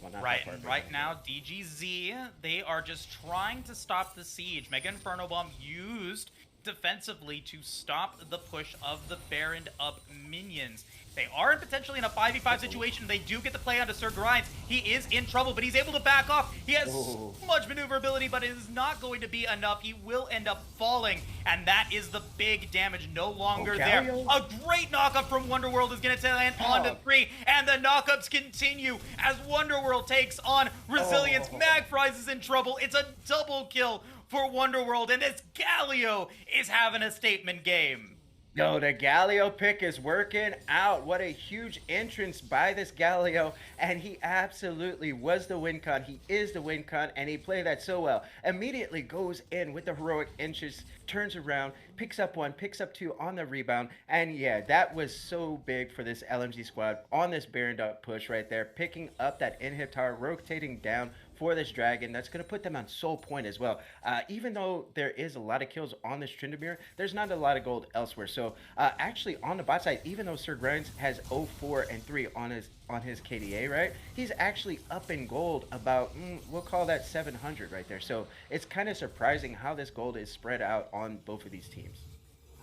Well, right, and right now DGZ, they are just trying to stop the siege. Mega Inferno Bomb used defensively to stop the push of the Baron up minions. They are potentially in a 5v5 situation. They do get the play onto Sir Grinds. He is in trouble, but he's able to back off. He has so much maneuverability, but it is not going to be enough. He will end up falling, and that is the big damage no longer there. A great knockup from Wonderworld is going to land onto 3, and the knockups continue as Wonderworld takes on Resilience. Magfries is in trouble. It's a double kill for Wonderworld, and this Galio is having a statement game. Yo, the Galio pick is working out. What a huge entrance by this Galio, and he absolutely was the win con. He is the win con, and he played that so well. Immediately goes in with the heroic inches, turns around, picks up 1, picks up 2 on the rebound, and yeah, that was so big for this LMG squad on this Baron dot push right there, picking up that inhib tower, rotating down for this dragon. That's going to put them on soul point as well. Even though there is a lot of kills on this Tryndamere, there's not a lot of gold elsewhere. So actually on the bot side, even though Sir Grinds has 0-4 and 3 on his KDA, right, he's actually up in gold about we'll call that 700 right there. So it's kind of surprising how this gold is spread out on both of these teams.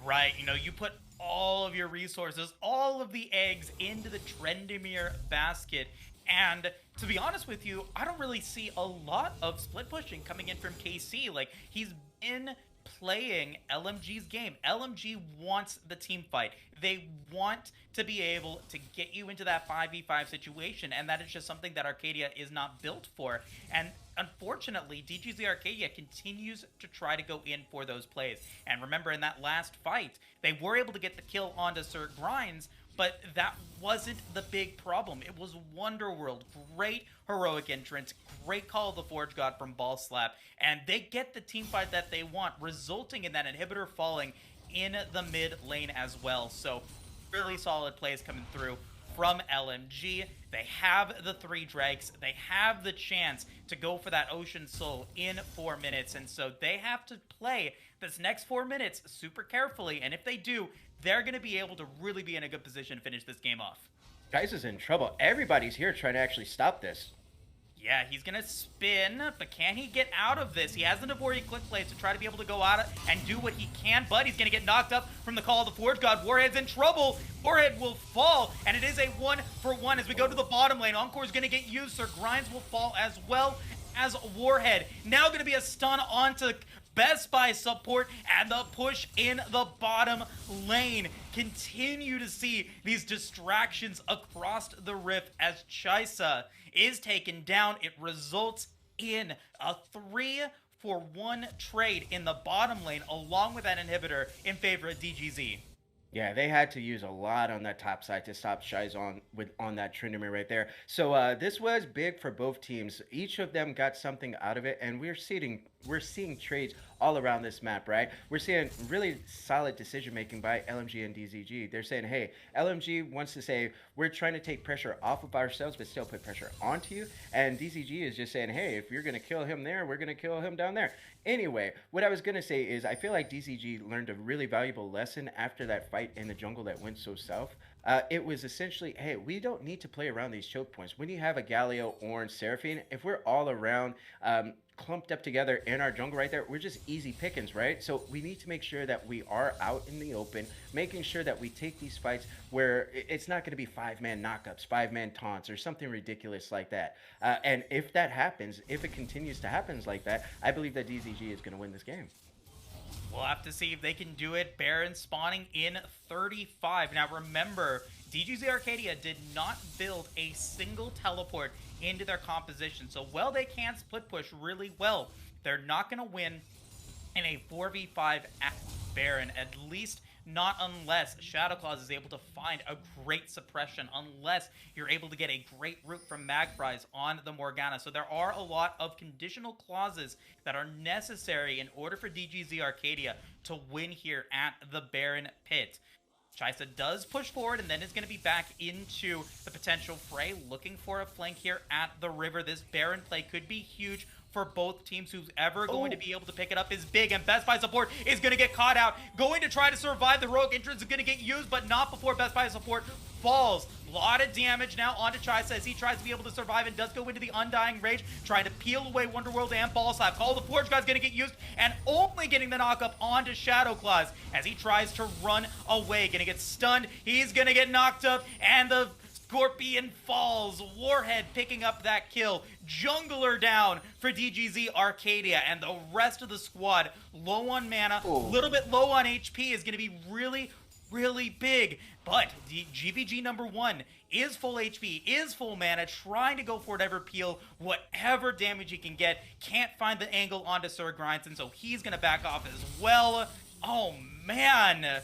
Right, you know, you put all of your resources, all of the eggs into the Tryndamere basket, and to be honest with you, I don't really see a lot of split pushing coming in from KC. Like, he's been playing LMG's game. LMG wants the team fight. They want to be able to get you into that 5v5 situation, and that is just something that Arcadia is not built for. And unfortunately, DGZ Arcadia continues to try to go in for those plays. And remember, in that last fight, they were able to get the kill onto Sir Grinds, but that wasn't the big problem. It was Wonderworld. Great heroic entrance, great call of the Forge God from Ball Slap, and they get the team fight that they want, resulting in that inhibitor falling in the mid lane as well. So really solid plays coming through from LMG. They have the 3 Drakes. They have the chance to go for that Ocean Soul in 4 minutes, and so they have to play this next 4 minutes super carefully, and if they do, they're going to be able to really be in a good position to finish this game off. Guys is in trouble. Everybody's here trying to actually stop this. Yeah, he's going to spin, but can he get out of this? He has the Navori click plays to try to be able to go out and do what he can, but he's going to get knocked up from the call of the Forge God. Warhead's in trouble. Warhead will fall, and it is a 1-for-1 as we go to the bottom lane. Encore is going to get used. Sir Grinds will fall as well as Warhead. Now going to be a stun onto Best Buy support, and the push in the bottom lane. Continue to see these distractions across the rift as Chaisa is taken down. It results in a 3-for-1 trade in the bottom lane, along with that inhibitor in favor of DGZ. Yeah, they had to use a lot on that top side to stop Shies on that Tryndamere right there. So this was big for both teams. Each of them got something out of it, and we're seeing trades all around this map, right? We're seeing really solid decision making by LMG and DZG. They're saying, hey, LMG wants to say we're trying to take pressure off of ourselves, but still put pressure onto you, and DZG is just saying, hey, if you're gonna kill him there, we're gonna kill him down there. Anyway, what I was gonna say is I feel like DCG learned a really valuable lesson after that fight in the jungle that went so south. It was essentially, hey, we don't need to play around these choke points. When you have a Galio, Orange, Seraphine, if we're all around, clumped up together in our jungle right there, we're just easy pickings, right? So we need to make sure that we are out in the open, making sure that we take these fights where it's not going to be 5-man knockups, 5-man taunts, or something ridiculous like that. And if that happens, if it continues to happen like that, I believe that DZG is going to win this game. We'll have to see if they can do it. Baron spawning in 35. Now remember, DGZ Arcadia did not build a single teleport into their composition. So while they can split push really well, they're not going to win in a 4v5 at Baron, at least not unless Shadow Claws is able to find a great suppression, unless you're able to get a great root from Magfries on the Morgana. So there are a lot of conditional clauses that are necessary in order for DGZ Arcadia to win here at the Baron Pit. Chaisa does push forward and then is going to be back into the potential fray, looking for a flank here at the river. This Baron play could be huge for both teams. Who's ever going to be able to pick it up is big, and Best Buy support is going to get caught out. Going to try to survive. The rogue entrance is going to get used, but not before Best Buy support falls. A lot of damage now onto Chaisa as he tries to be able to survive and does go into the Undying Rage, trying to peel away Wonderworld and Ball Slap. Call the Forge Guy's going to get used, and only getting the knockup onto Shadow Claws as he tries to run away. Going to get stunned. He's going to get knocked up, and the Scorpion falls. Warhead picking up that kill. Jungler down for DGZ Arcadia, and the rest of the squad low on mana, a little bit low on HP is going to be really big. But GVG number one is full HP, is full mana, trying to go for whatever peel, whatever damage he can get. Can't find the angle onto Sir Grindson, so he's going to back off as well. Oh, man.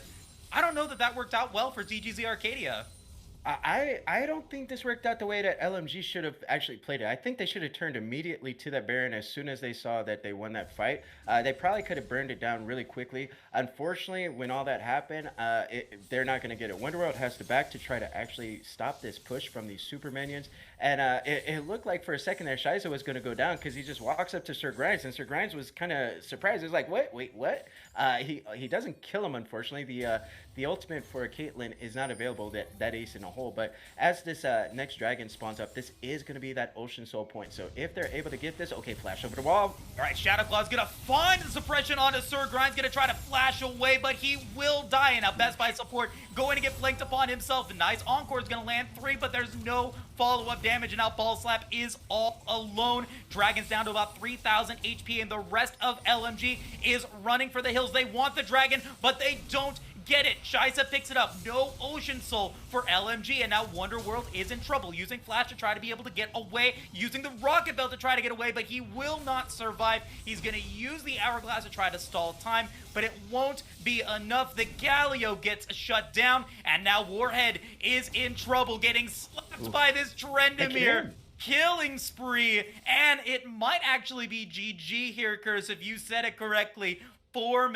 I don't know that worked out well for DGZ Arcadia. I don't think this worked out the way that LMG should have actually played it. I think they should have turned immediately to that Baron as soon as they saw that they won that fight. They probably could have burned it down really quickly. Unfortunately, when all that happened, they're not going to get it. Wonderworld has to back to try to actually stop this push from these super minions. And it looked like for a second there Shiza was going to go down because he just walks up to Sir Grinds, and Sir Grinds was kind of surprised. He was like, wait, what? He doesn't kill him, unfortunately. The ultimate for Caitlyn is not available, that ace in a hole. But as this next dragon spawns up, this is going to be that Ocean Soul point. So if they're able to get this, okay, flash over the wall. All right, Shadow Claw's going to find the suppression onto Sir Grind's going to try to flash away, but he will die. And now Best Buy support going to get flanked upon himself. Nice Encore is going to land 3, but there's no follow-up damage, and now Ball Slap is all alone. Dragon's down to about 3,000 HP, and the rest of LMG is running for the hills. They want the dragon, but they don't get it. Shiza picks it up. No Ocean Soul for LMG, and now Wonderworld is in trouble, using Flash to try to be able to get away, using the Rocket Belt to try to get away, but he will not survive. He's going to use the Hourglass to try to stall time, but it won't be enough. The Galio gets shut down, and now Warhead is in trouble, getting slapped by this Tryndamere. Killing spree, and it might actually be GG here, Curse, if you said it correctly. 5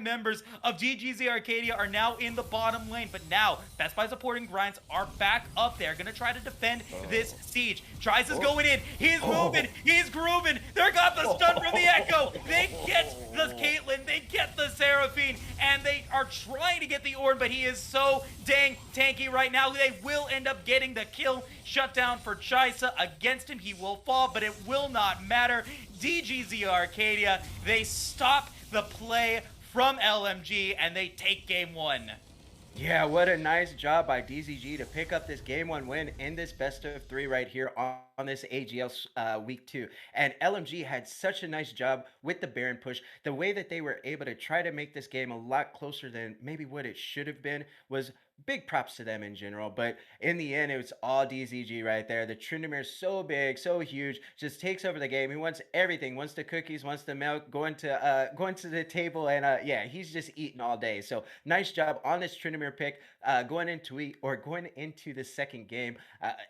members of DGZ Arcadia are now in the bottom lane, but now Best Buy supporting Grinds are back up there, gonna try to defend this siege. Tries is going in, he's moving, he's grooving, they got the stun from the Echo, they get the Caitlyn, they get the Seraphine, and they are trying to get the Ornn, but he is so dang tanky right now. They will end up getting the kill. Shut down for Chaisa against him, he will fall, but it will not matter. DGZ Arcadia, they stop the play from LMG, and they take game 1. Yeah, what a nice job by DZG to pick up this game one win in this best of three right here on this AGL week two. And LMG had such a nice job with the Baron push. The way that they were able to try to make this game a lot closer than maybe what it should have been was big props to them in general. But in the end, it was all DZG right there. The Tryndamere is so big, so huge, just takes over the game. He wants everything, wants the cookies, wants the milk, going to the table, and yeah, he's just eating all day. So nice job on this Tryndamere pick. Going into the second game,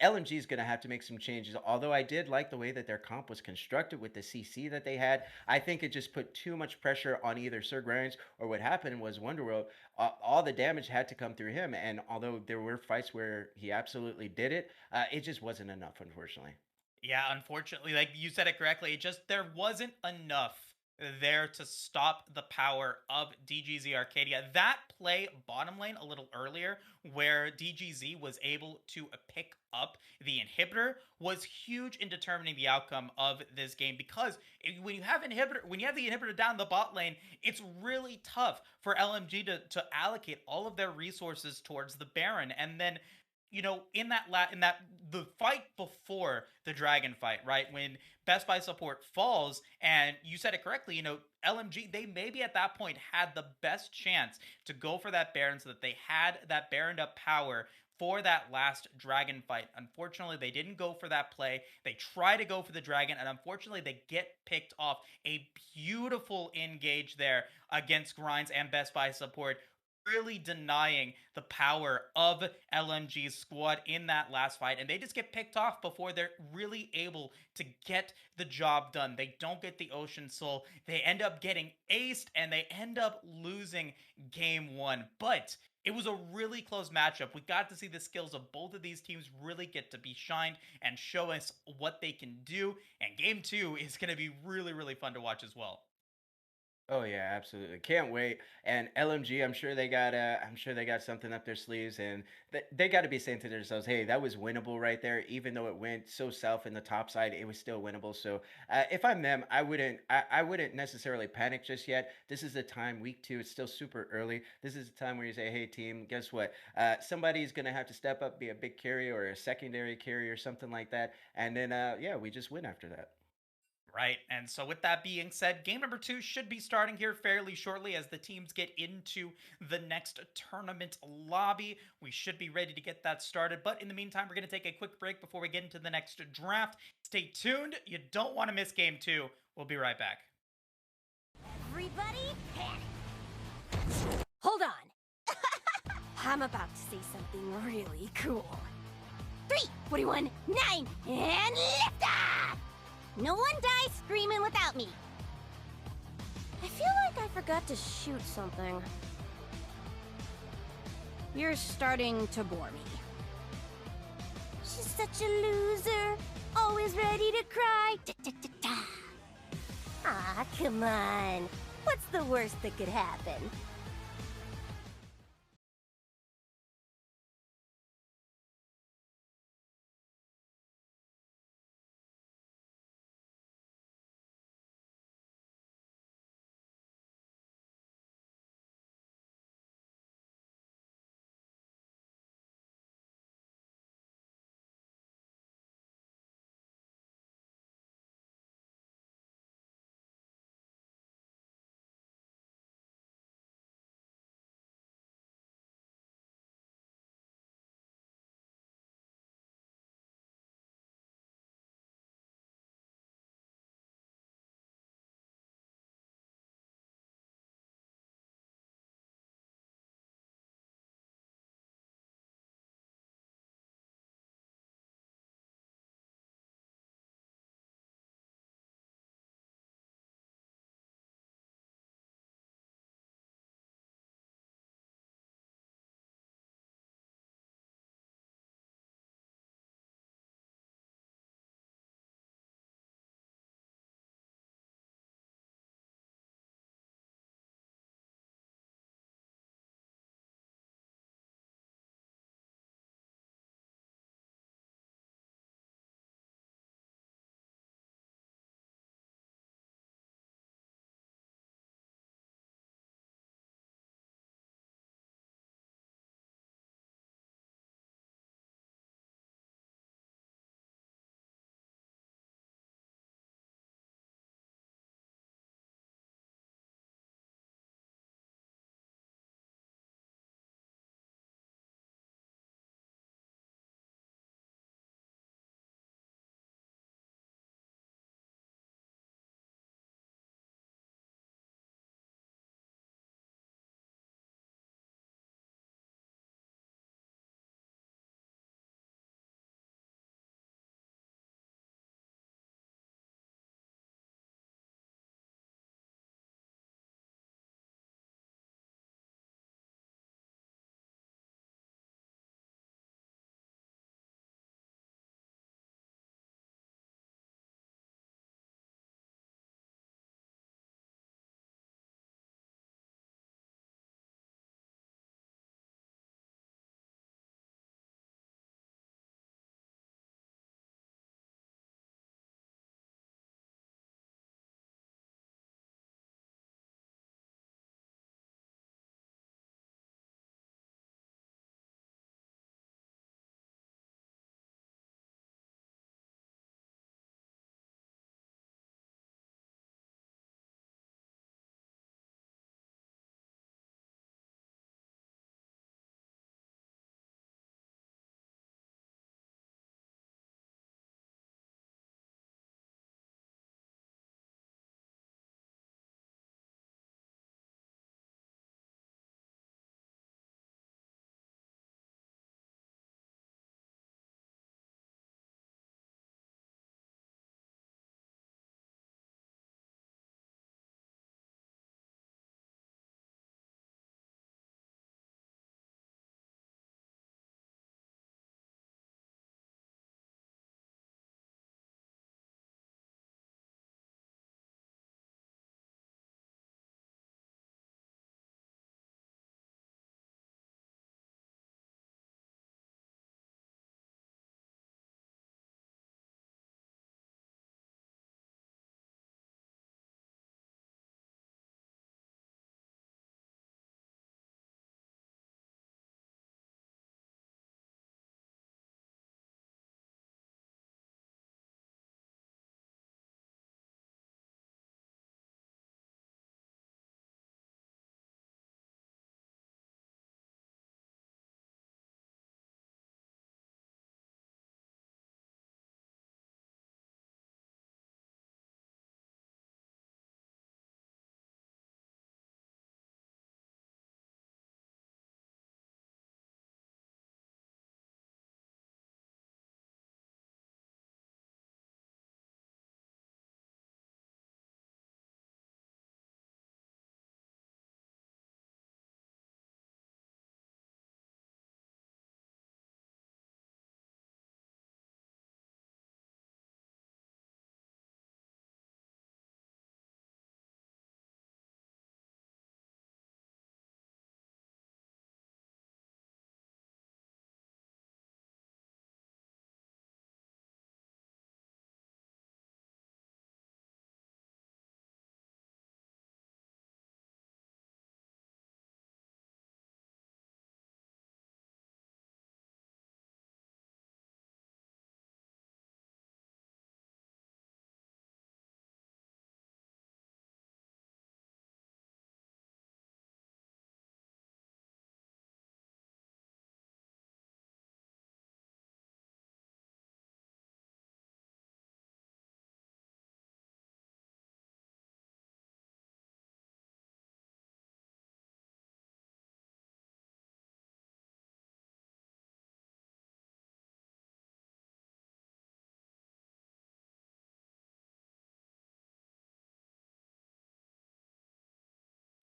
LMG is going to have to make some changes. Although I did like the way that their comp was constructed with the CC that they had, I think it just put too much pressure on either Sir Grimes, or what happened was Wonderworld, all the damage had to come through him. And although there were fights where he absolutely did it, it just wasn't enough, unfortunately. Yeah, unfortunately, like you said it correctly, it just there wasn't enough there to stop the power of DGZ Arcadia. That play bottom lane a little earlier, where DGZ was able to pick up the inhibitor, was huge in determining the outcome of this game. Because when you have the inhibitor down the bot lane, it's really tough for LMG to allocate all of their resources towards the Baron, and then in that the fight before the dragon fight, right, when Best Buy support falls, and you said it correctly, LMG, they maybe at that point had the best chance to go for that Baron, so that they had that Baroned up power for that last dragon fight. Unfortunately, they didn't go for that play. They try to go for the dragon, and unfortunately they get picked off. A beautiful engage there against Grinds and Best Buy support, really denying the power of LMG's squad in that last fight. And they just get picked off before they're really able to get the job done. They don't get the Ocean Soul. They end up getting aced, and they end up losing game one. But it was a really close matchup. We got to see the skills of both of these teams really get to be shined and show us what they can do. And game two is going to be really, really fun to watch as well. Oh yeah, absolutely. Can't wait. And LMG, I'm sure they got something up their sleeves, and they got to be saying to themselves, "Hey, that was winnable right there. Even though it went so south in the top side, it was still winnable." So, if I'm them, I wouldn't necessarily panic just yet. This is the time, week two. It's still super early. This is the time where you say, "Hey, team, guess what? Somebody's gonna have to step up, be a big carry or a secondary carry or something like that." And then, yeah, we just win after that. Right. And so, with that being said, game number two should be starting here fairly shortly as the teams get into the next tournament lobby. We should be ready to get that started. But in the meantime, we're going to take a quick break before we get into the next draft. Stay tuned. You don't want to miss game two. We'll be right back. Everybody panic! Hold on! I'm about to say something really cool. 3, 9, and lift off! No one dies screaming without me. I feel like I forgot to shoot something. You're starting to bore me. She's such a loser. Always ready to cry. Ah, come on. What's the worst that could happen?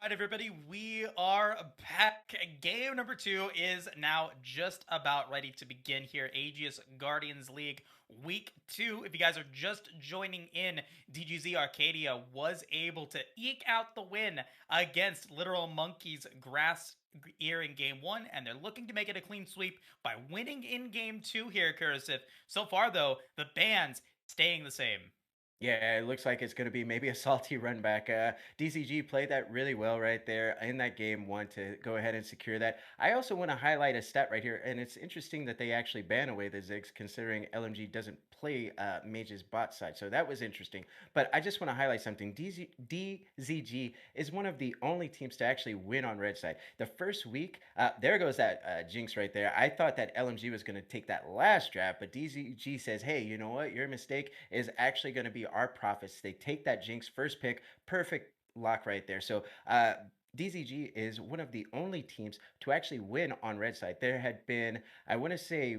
Right, everybody, we are back. Game number 2 is now just about ready to begin here. Aegis Guardians League Week 2. If you guys are just joining in, DGZ Arcadia was able to eke out the win against Literal Monkeys Grass Ear in Game 1, and they're looking to make it a clean sweep by winning in Game 2 here, Cursive. So far, though, the bans staying the same. Yeah, it looks like it's going to be maybe a salty run back. DZG played that really well right there in that game one to go ahead and secure that. I also want to highlight a stat right here, and it's interesting that they actually ban away the Ziggs considering LMG doesn't play Mage's bot side. So that was interesting. But I just want to highlight something. DZG is one of the only teams to actually win on red side. The first week, there goes that Jinx right there. I thought that LMG was going to take that last draft, but DZG says, hey, you know what? Your mistake is actually going to be our profits. They take that Jinx first pick, perfect lock right there. So DZG is one of the only teams to actually win on red side. There had been, I want to say,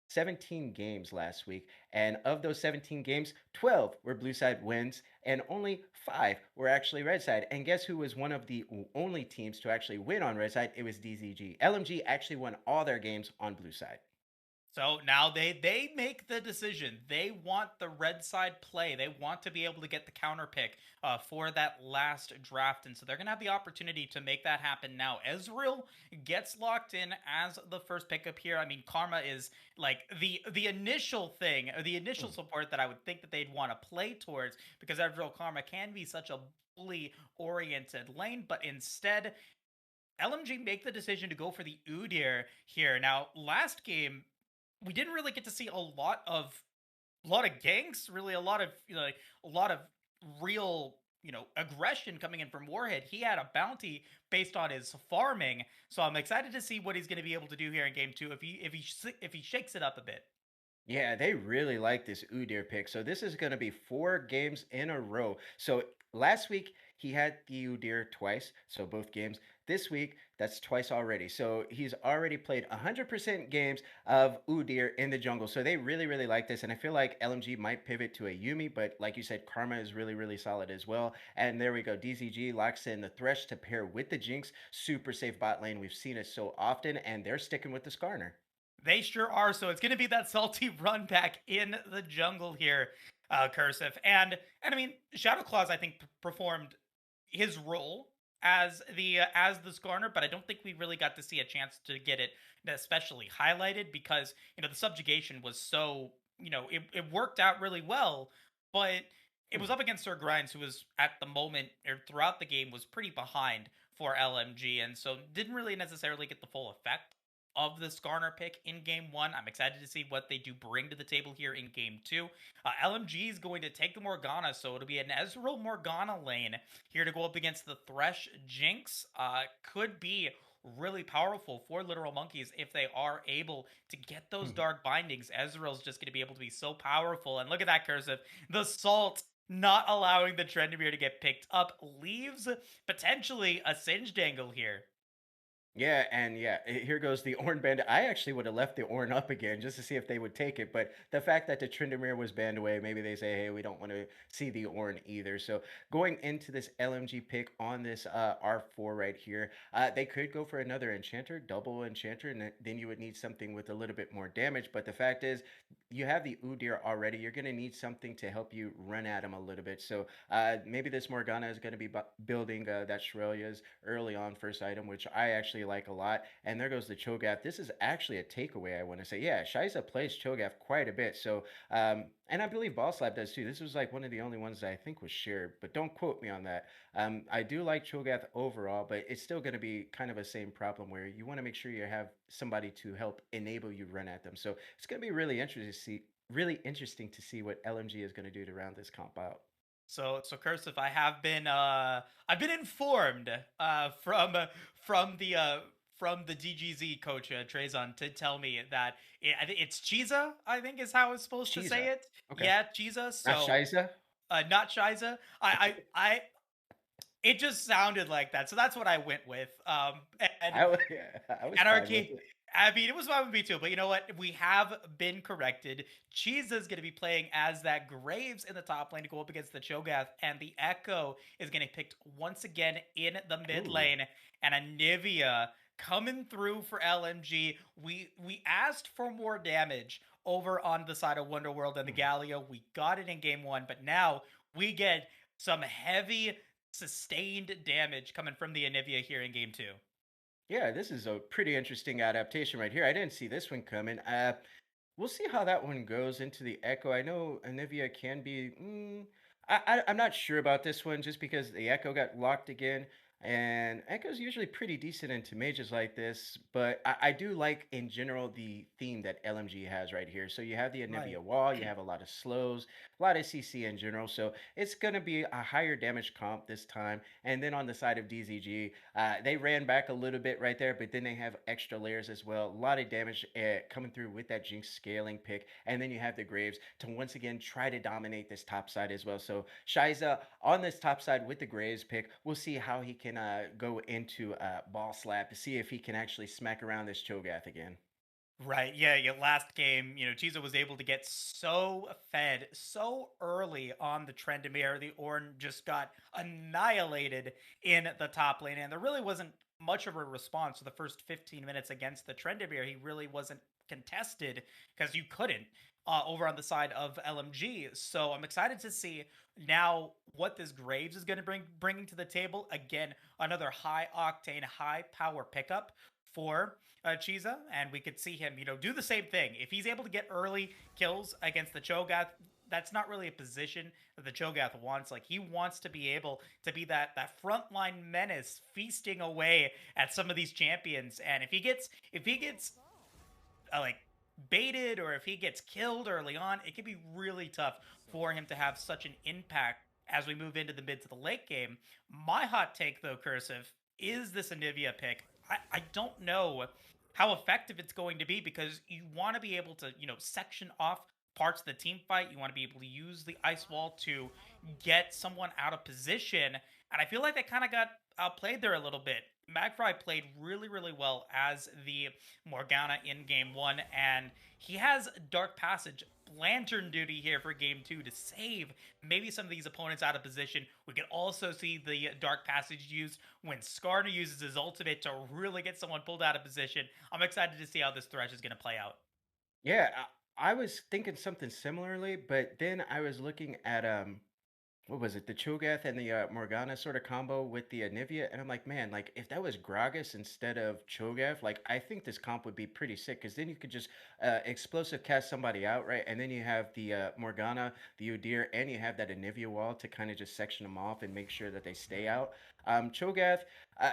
17 games last week, and of those 17 games, 12 were blue side wins, and only 5 were actually red side. And guess who was one of the only teams to actually win on red side? It was DZG. LMG actually won all their games on blue side. So now they make the decision. They want the red side play. They want to be able to get the counter pick for that last draft, and so they're gonna have the opportunity to make that happen now. Ezreal gets locked in as the first pickup here. I mean, Karma is like the initial thing, or the initial support that I would think that they'd want to play towards, because Ezreal Karma can be such a bully oriented lane, but instead LMG make the decision to go for the Udyr here. Now, last game we didn't really get to see a lot of ganks, really a lot of a lot of real aggression coming in from Warhead. He had a bounty based on his farming, so I'm excited to see what he's going to be able to do here in game 2 if he shakes it up a bit. Yeah, they really like this Udyr pick. So this is going to be 4 games in a row. So last week he had the Udyr twice, so both games. This week that's twice already. So he's already played 100% games of Udyr in the jungle. So they really, really like this, and I feel like LMG might pivot to a Yumi, but like you said, Karma is really, really solid as well. And there we go. DZG locks in the Thresh to pair with the Jinx. Super safe bot lane. We've seen it so often, and they're sticking with the Skarner. They sure are. So it's going to be that salty run back in the jungle here, Cursive. And I mean, Shadow Claws I think performed his role as the Skarner, but I don't think we really got to see a chance to get it especially highlighted, because the subjugation was so it worked out really well, but it was up against Sir Grinds, who was at the moment or throughout the game was pretty behind for LMG, and so didn't really necessarily get the full effect of the Skarner pick in game 1. I'm excited to see what they do bring to the table here in game 2. LMG is going to take the Morgana, so it'll be an Ezreal Morgana lane here to go up against the Thresh Jinx. Could be really powerful for Literal Monkeys if they are able to get those dark bindings. Ezreal's just going to be able to be so powerful. And look at that, Cursive. The Salt not allowing the Tryndamere to get picked up leaves potentially a Singed angle here. Yeah, and yeah, here goes the Ornn Bandit. I actually would have left the Ornn up again just to see if they would take it, but the fact that the Tryndamere was banned away, maybe they say, hey, we don't want to see the Ornn either. So going into this LMG pick on this R4 right here, they could go for another Enchanter, double Enchanter, and then you would need something with a little bit more damage. But the fact is, you have the Udyr already. You're going to need something to help you run at him a little bit. So maybe this Morgana is going to be building that Shurelya's early on first item, which I actually like a lot. And there goes the Cho'Gath. This is actually a takeaway, I want to say. Yeah, Shiza plays Cho'Gath quite a bit. So, and I believe Ball Slap does too. This was like one of the only ones that I think was shared, but don't quote me on that. I do like Cho'Gath overall, but it's still going to be kind of a same problem where you want to make sure you have somebody to help enable you run at them. So it's going to be really interesting to see what LMG is going to do to round this comp out. So Cursive, I've been informed from the DGZ coach Trezon to tell me that it's Chiza, I think is how it's supposed to say it. Okay. Yeah, Chiza. So not Shiza. Not Shiza. I it just sounded like that, so that's what I went with. I was And fine with it. I mean, it was fine with me too, but you know what? We have been corrected. Chiza's going to be playing as that Graves in the top lane to go up against the Cho'Gath, and the Echo is getting picked once again in the mid Ooh. lane, and Anivia coming through for LMG. We asked for more damage over on the side of Wonderworld and the Galio. We got it in game one, but now we get some heavy sustained damage coming from the Anivia here in game two. Yeah, this is a pretty interesting adaptation right here. I didn't see this one coming. We'll see how that one goes into the Echo. I know Anivia can be. I'm not sure about this one just because the Echo got locked again. And Echo's usually pretty decent into mages like this, but I do like in general the theme that LMG has right here. So you have the Right. Anivia wall, you have a lot of slows, a lot of CC in general. So it's going to be a higher damage comp this time. And then on the side of DZG, they ran back a little bit right there, but then they have extra layers as well. A lot of damage coming through with that Jinx scaling pick. And then you have the Graves to once again try to dominate this top side as well. So Shiza on this top side with the Graves pick, we'll see how he can go into Ball Slap to see if he can actually smack around this Cho'Gath again. Right. Yeah. Yeah. Last game, Chiza was able to get so fed so early on the Trendemir. The Ornn just got annihilated in the top lane, and there really wasn't much of a response to the first 15 minutes against the Trendemir. He really wasn't contested because you couldn't over on the side of LMG. So I'm excited to see now what this Graves is going to bringing to the table. Again, another high octane, high power pickup for Chiza, and we could see him, do the same thing. If he's able to get early kills against the Cho'Gath, that's not really a position that the Cho'Gath wants. Like he wants to be able to be that frontline menace, feasting away at some of these champions. And if he gets like baited or if he gets killed early on, it can be really tough for him to have such an impact as we move into the mid to the late game. My hot take though, Cursive, is this Anivia pick. I don't know how effective it's going to be because you want to be able to, section off parts of the team fight. You want to be able to use the ice wall to get someone out of position. And I feel like they kind of got outplayed there a little bit. Magfry played really, really well as the Morgana in game one, and he has Dark Passage lantern duty here for game two to save maybe some of these opponents out of position. We can also see the Dark Passage used when Skarner uses his ultimate to really get someone pulled out of position. I'm excited to see how this Thresh is going to play out. Yeah, I was thinking something similarly, but then I was looking at what was it, the Cho'Gath and the Morgana sort of combo with the Anivia, and I'm like, man, like if that was Gragas instead of Cho'Gath, like I think this comp would be pretty sick because then you could just explosive cast somebody out, right? And then you have the Morgana, the Udyr, and you have that Anivia wall to kind of just section them off and make sure that they stay out. Cho'Gath,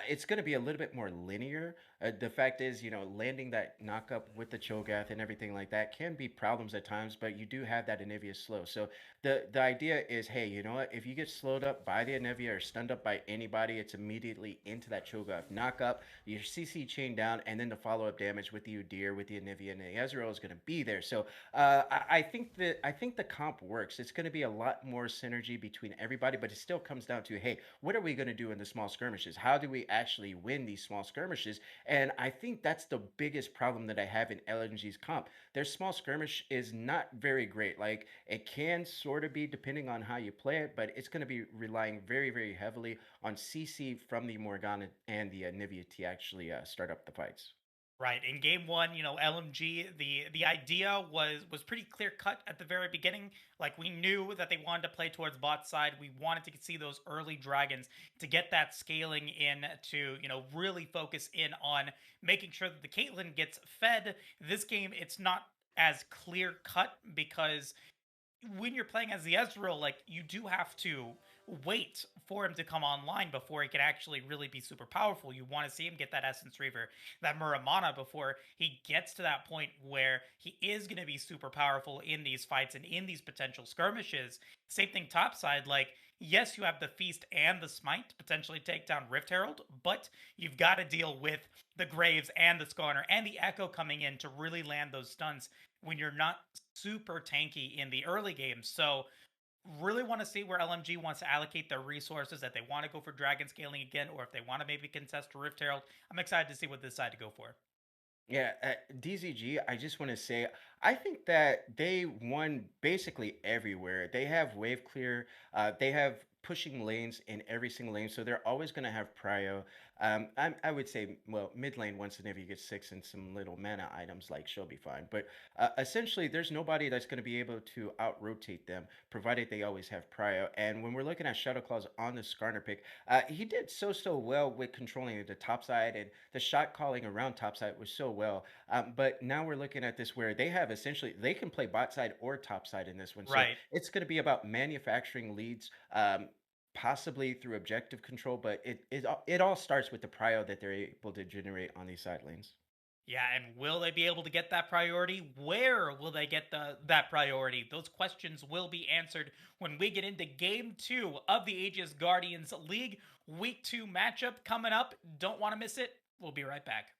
it's going to be a little bit more linear. The fact is, landing that knock up with the Cho'Gath and everything like that can be problems at times, but you do have that Anivia slow. So the idea is, hey, you know what? If you get slowed up by the Anivia or stunned up by anybody, it's immediately into that Cho'Gath knock up, your CC chain down, and then the follow up damage with the Udyr, with the Anivia, and the Ezreal is going to be there. So I think the comp works. It's going to be a lot more synergy between everybody, but it still comes down to, hey, what are we going to do in the small skirmishes? How do we actually win these small skirmishes? And I think that's the biggest problem that I have in LNG's comp. Their small skirmish is not very great. Like it can sort of be depending on how you play it, but it's going to be relying very, very heavily on CC from the Morgana and the Nivea to actually start up the fights. Right. In game one, LMG, the idea was pretty clear cut at the very beginning. Like we knew that they wanted to play towards bot side. We wanted to see those early dragons to get that scaling in to, really focus in on making sure that the Caitlyn gets fed. This game, it's not as clear cut because when you're playing as the Ezreal, like you do have to wait for him to come online before he can actually really be super powerful. You want to see him get that Essence Reaver, that Muramana before he gets to that point where he is going to be super powerful in these fights and in these potential skirmishes. Same thing topside, like yes, you have the Feast and the Smite to potentially take down Rift Herald, but you've got to deal with the Graves and the Skarner and the Echo coming in to really land those stuns when you're not super tanky in the early games. So really want to see where LMG wants to allocate their resources, that they want to go for dragon scaling again, or if they want to maybe contest Rift Herald. I'm excited to see what this side to go for. Yeah, DZG, I just want to say, I think that they won basically everywhere. They have wave clear, they have pushing lanes in every single lane, so they're always going to have prio. I would say, well, mid lane once and if you get six and some little mana items, like she'll be fine. But essentially, there's nobody that's going to be able to out rotate them, provided they always have prio. And when we're looking at Shadow Claws on the Skarner pick, he did so well with controlling the top side, and the shot calling around top side was so well. But now we're looking at this where they have essentially they can play bot side or top side in this one. So Right. it's going to be about manufacturing leads. Possibly through objective control, but it all starts with the prio that they're able to generate on these side lanes. Yeah, and will they be able to get that priority? Where will they get that priority? Those questions will be answered when we get into game 2 of the Aegis Guardians League. Week 2 matchup coming up. Don't want to miss it. We'll be right back.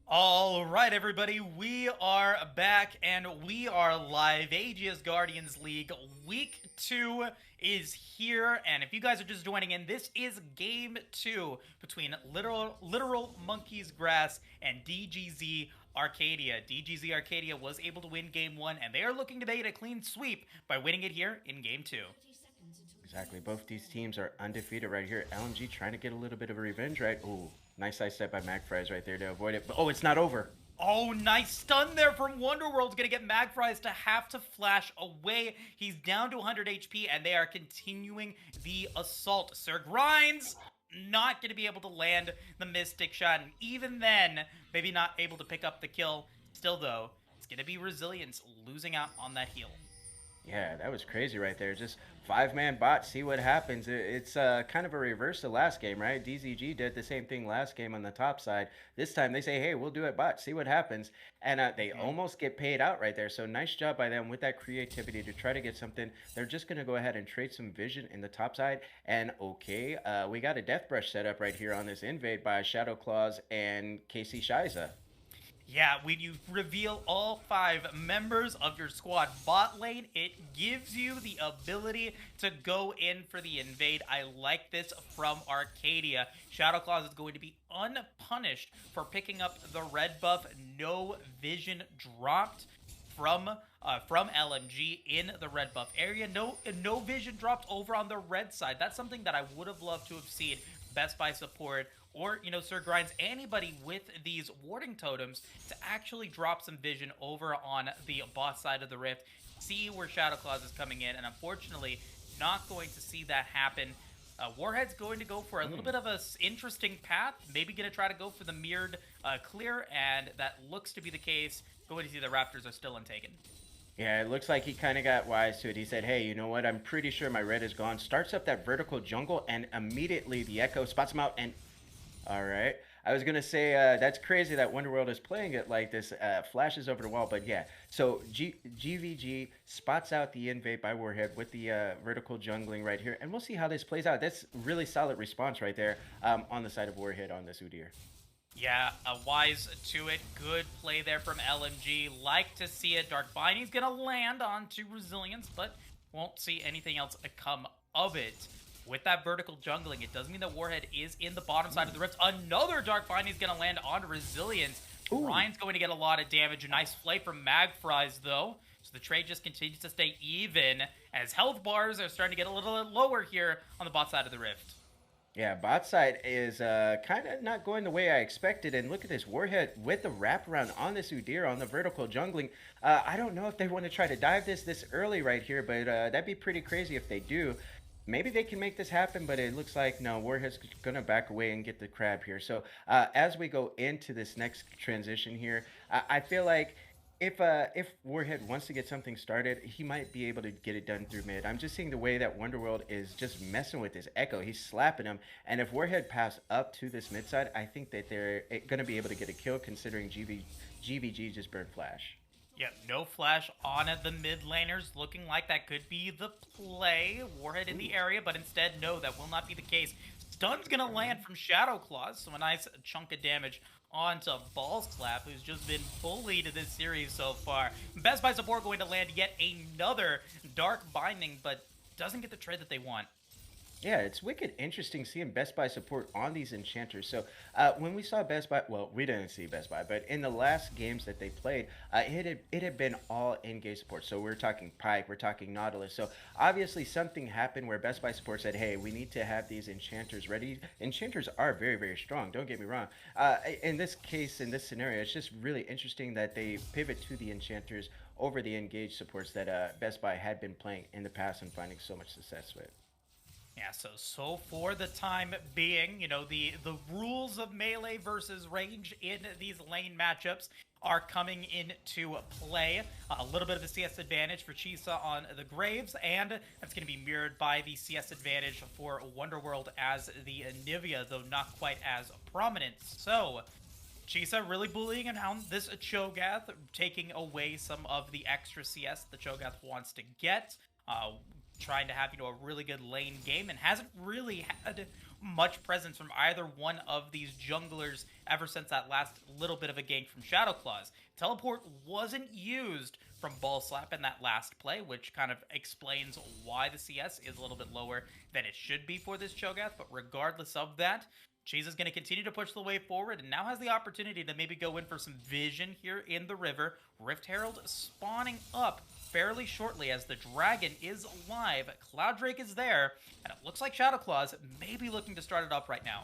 All right, everybody, we are back and we are live. Aegis Guardians League Week 2 is here, and if you guys are just joining in, this is Game 2 between Literal Monkeys Grass and DGZ Arcadia. DGZ Arcadia was able to win Game 1, and they are looking to make a clean sweep by winning it here in Game 2. Exactly. Both these teams are undefeated right here. LMG trying to get a little bit of a revenge, right? Ooh. Nice side step by Magfries right there to avoid it. But, oh, it's not over. Oh, nice stun there from Wonderworld's gonna get Magfries to have to flash away. He's down to 100 HP, and they are continuing the assault. Sir Grinds not gonna be able to land the Mystic Shot, and even then, maybe not able to pick up the kill. Still, though, it's gonna be Resilience losing out on that heal. Yeah, that was crazy right there. Just 5-man bot, see what happens. It's kind of a reverse to last game, right? DZG did the same thing last game on the top side. This time they say, hey, we'll do it bot, see what happens. And they almost get paid out right there. So nice job by them with that creativity to try to get something. They're just going to go ahead and trade some vision in the top side. And okay, we got a Death Brush set up right here on this invade by Shadow Claws and KC Shiza. Yeah, when you reveal all 5 members of your squad bot lane, it gives you the ability to go in for the invade. I like this from Arcadia. Shadow Claws is going to be unpunished for picking up the red buff. No vision dropped from LMG in the red buff area. No vision dropped over on the red side. That's something that I would have loved to have seen Best Buy support, or, you know, Sir Grinds, anybody with these warding totems to actually drop some vision over on the boss side of the rift, see where Shadow Claws is coming in, and unfortunately, not going to see that happen. Warhead's going to go for a little bit of an interesting path, maybe going to try to go for the mirrored clear, and that looks to be the case. Going to see the Raptors are still untaken. Yeah, it looks like he kind of got wise to it. He said, hey, you know what? I'm pretty sure my red is gone. Starts up that vertical jungle, and immediately the Echo spots him out, and all right. I was going to say, that's crazy that Wonderworld is playing it like this. Flashes over the wall, but yeah. So GVG spots out the invade by Warhead with the vertical jungling right here. And we'll see how this plays out. That's really solid response right there on the side of Warhead on this Udyr. Yeah, wise to it. Good play there from LMG. Like to see it. Dark Binding's going to land onto Resilience, but won't see anything else come of it. With that vertical jungling, it does mean that Warhead is in the bottom side of the rift. Another Dark Binding is going to land on Resilience. Ooh. Ryan's going to get a lot of damage. A nice play from Magfries, though. So the trade just continues to stay even as health bars are starting to get a little lower here on the bot side of the rift. Yeah, bot side is kind of not going the way I expected. And look at this, Warhead with the wraparound on this Udyr on the vertical jungling. I don't know if they want to try to dive this early right here, but that'd be pretty crazy if they do. Maybe they can make this happen, but it looks like, no, Warhead's going to back away and get the crab here. So as we go into this next transition here, I feel like if Warhead wants to get something started, he might be able to get it done through mid. I'm just seeing the way that Wonderworld is just messing with this Echo. He's slapping him. And if Warhead pass up to this mid side, I think that they're going to be able to get a kill considering GVG just burned Flash. Yeah, no flash on the mid laners, looking like that could be the play. Warhead in the area, but instead, no, that will not be the case. Stun's gonna land from Shadow Claws, so a nice chunk of damage onto Balls Clap, who's just been bullied this series so far. Best Buy support going to land yet another Dark Binding, but doesn't get the trade that they want. Yeah, it's wicked interesting seeing Best Buy support on these enchanters. So when we saw Best Buy, well, we didn't see Best Buy, but in the last games that they played, it had been all in-game support. So we're talking Pyke, we're talking Nautilus. So obviously something happened where Best Buy support said, hey, we need to have these enchanters ready. Enchanters are very, very strong, don't get me wrong. In this case, in this scenario, it's just really interesting that they pivot to the enchanters over the engaged supports that Best Buy had been playing in the past and finding so much success with. Yeah, so for the time being, you know, the rules of melee versus range in these lane matchups are coming into play. A little bit of a CS advantage for Chisa on the Graves, and that's going to be mirrored by the CS advantage for Wonderworld as the Anivia, though not quite as prominent. So Chisa really bullying around this Cho'Gath, taking away some of the extra CS the Cho'Gath wants to get. Trying to have, you know, a really good lane game, and hasn't really had much presence from either one of these junglers ever since that last little bit of a gank from Shadow Claws. Teleport wasn't used from Ball Slap in that last play, which kind of explains why the CS is a little bit lower than it should be for this Cho'Gath, but regardless of that, Cheese is going to continue to push the way forward and now has the opportunity to maybe go in for some vision here in the river. Rift Herald spawning up fairly shortly as the dragon is live. Cloud Drake is there, and it looks like Shadow Claws may be looking to start it up right now.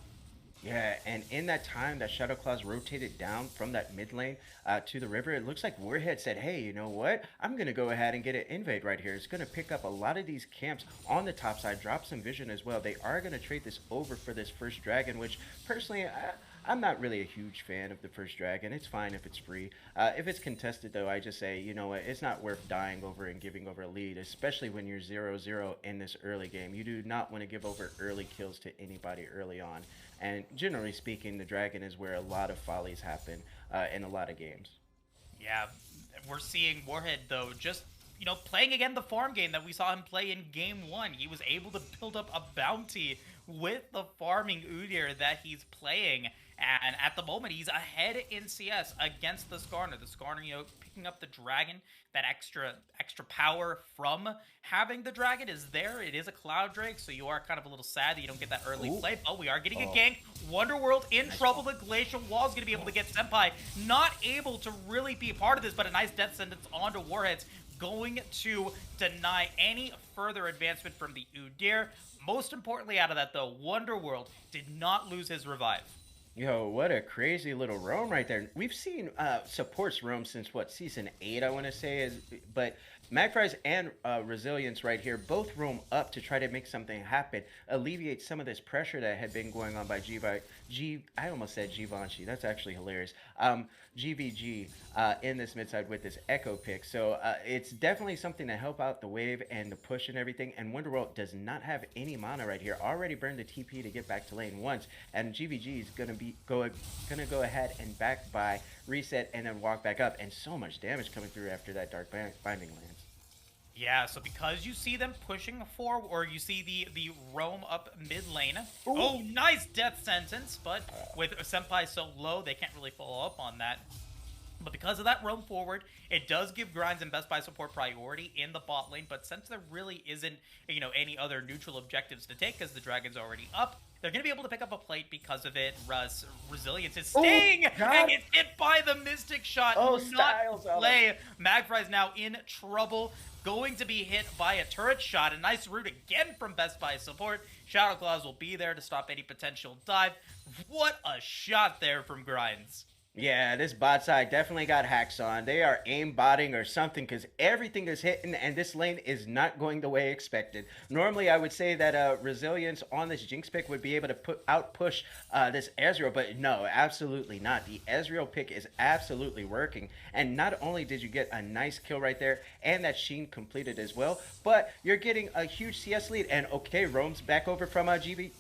Yeah, and in that time that Shadow Claws rotated down from that mid lane to the river, it looks like Warhead said, hey, you know what? I'm going to go ahead and get an invade right here. It's going to pick up a lot of these camps on the top side, drop some vision as well. They are going to trade this over for this first dragon, which personally, I'm not really a huge fan of the first dragon. It's fine if it's free. If it's contested, though, I just say, you know what? It's not worth dying over and giving over a lead, especially when you're 0-0 in this early game. You do not want to give over early kills to anybody early on. And generally speaking, the dragon is where a lot of follies happen in a lot of games. Yeah, we're seeing Warhead, though, just, playing again the farm game that we saw him play in game one. He was able to build up a bounty with the farming Udyr that he's playing. And at the moment, he's ahead in CS against the Skarner. The Skarner, picking up the dragon, that extra power from having the dragon is there. It is a Cloud Drake, so you are kind of a little sad that you don't get that early play. But we are getting a gank. Wonderworld in trouble. The Glacial Wall is going to be able to get Senpai. Not able to really be a part of this, but a nice death sentence onto Warheads. Going to deny any further advancement from the Udyr. Most importantly out of that, though, Wonderworld did not lose his revive. Yo, what a crazy little roam right there. We've seen supports roam since, what, Season 8, I want to say. But Magfries and Resilience right here both roam up to try to make something happen, alleviate some of this pressure that had been going on by I almost said Givenchy. That's actually hilarious. GVG in this mid side with this Echo pick. So it's definitely something to help out the wave and the push and everything. And Wonderworld does not have any mana right here. Already burned the TP to get back to lane once. And GVG is gonna go ahead and back by reset and then walk back up. And so much damage coming through after that Dark Binding lands. Yeah, so because you see them pushing forward, or you see the roam up mid lane. Ooh. Oh, nice death sentence, but with Senpai so low, they can't really follow up on that. But because of that roam forward, it does give Grinds and Best Buy support priority in the bot lane. But since there really isn't, any other neutral objectives to take because the dragon's already up, they're going to be able to pick up a plate because of it. Resilience is staying and gets hit by the Mystic Shot. Oh, Styles. Play. Magfry's now in trouble. Going to be hit by a turret shot. A nice root again from Best Buy support. Shadow Claws will be there to stop any potential dive. What a shot there from Grinds. Yeah, this bot side definitely got hacks on. They are aim botting or something because everything is hitting and this lane is not going the way expected. Normally, I would say that Resilience on this Jinx pick would be able to outpush this Ezreal, but no, absolutely not. The Ezreal pick is absolutely working. And not only did you get a nice kill right there and that Sheen completed as well, but you're getting a huge CS lead. And okay, roams back over from GB.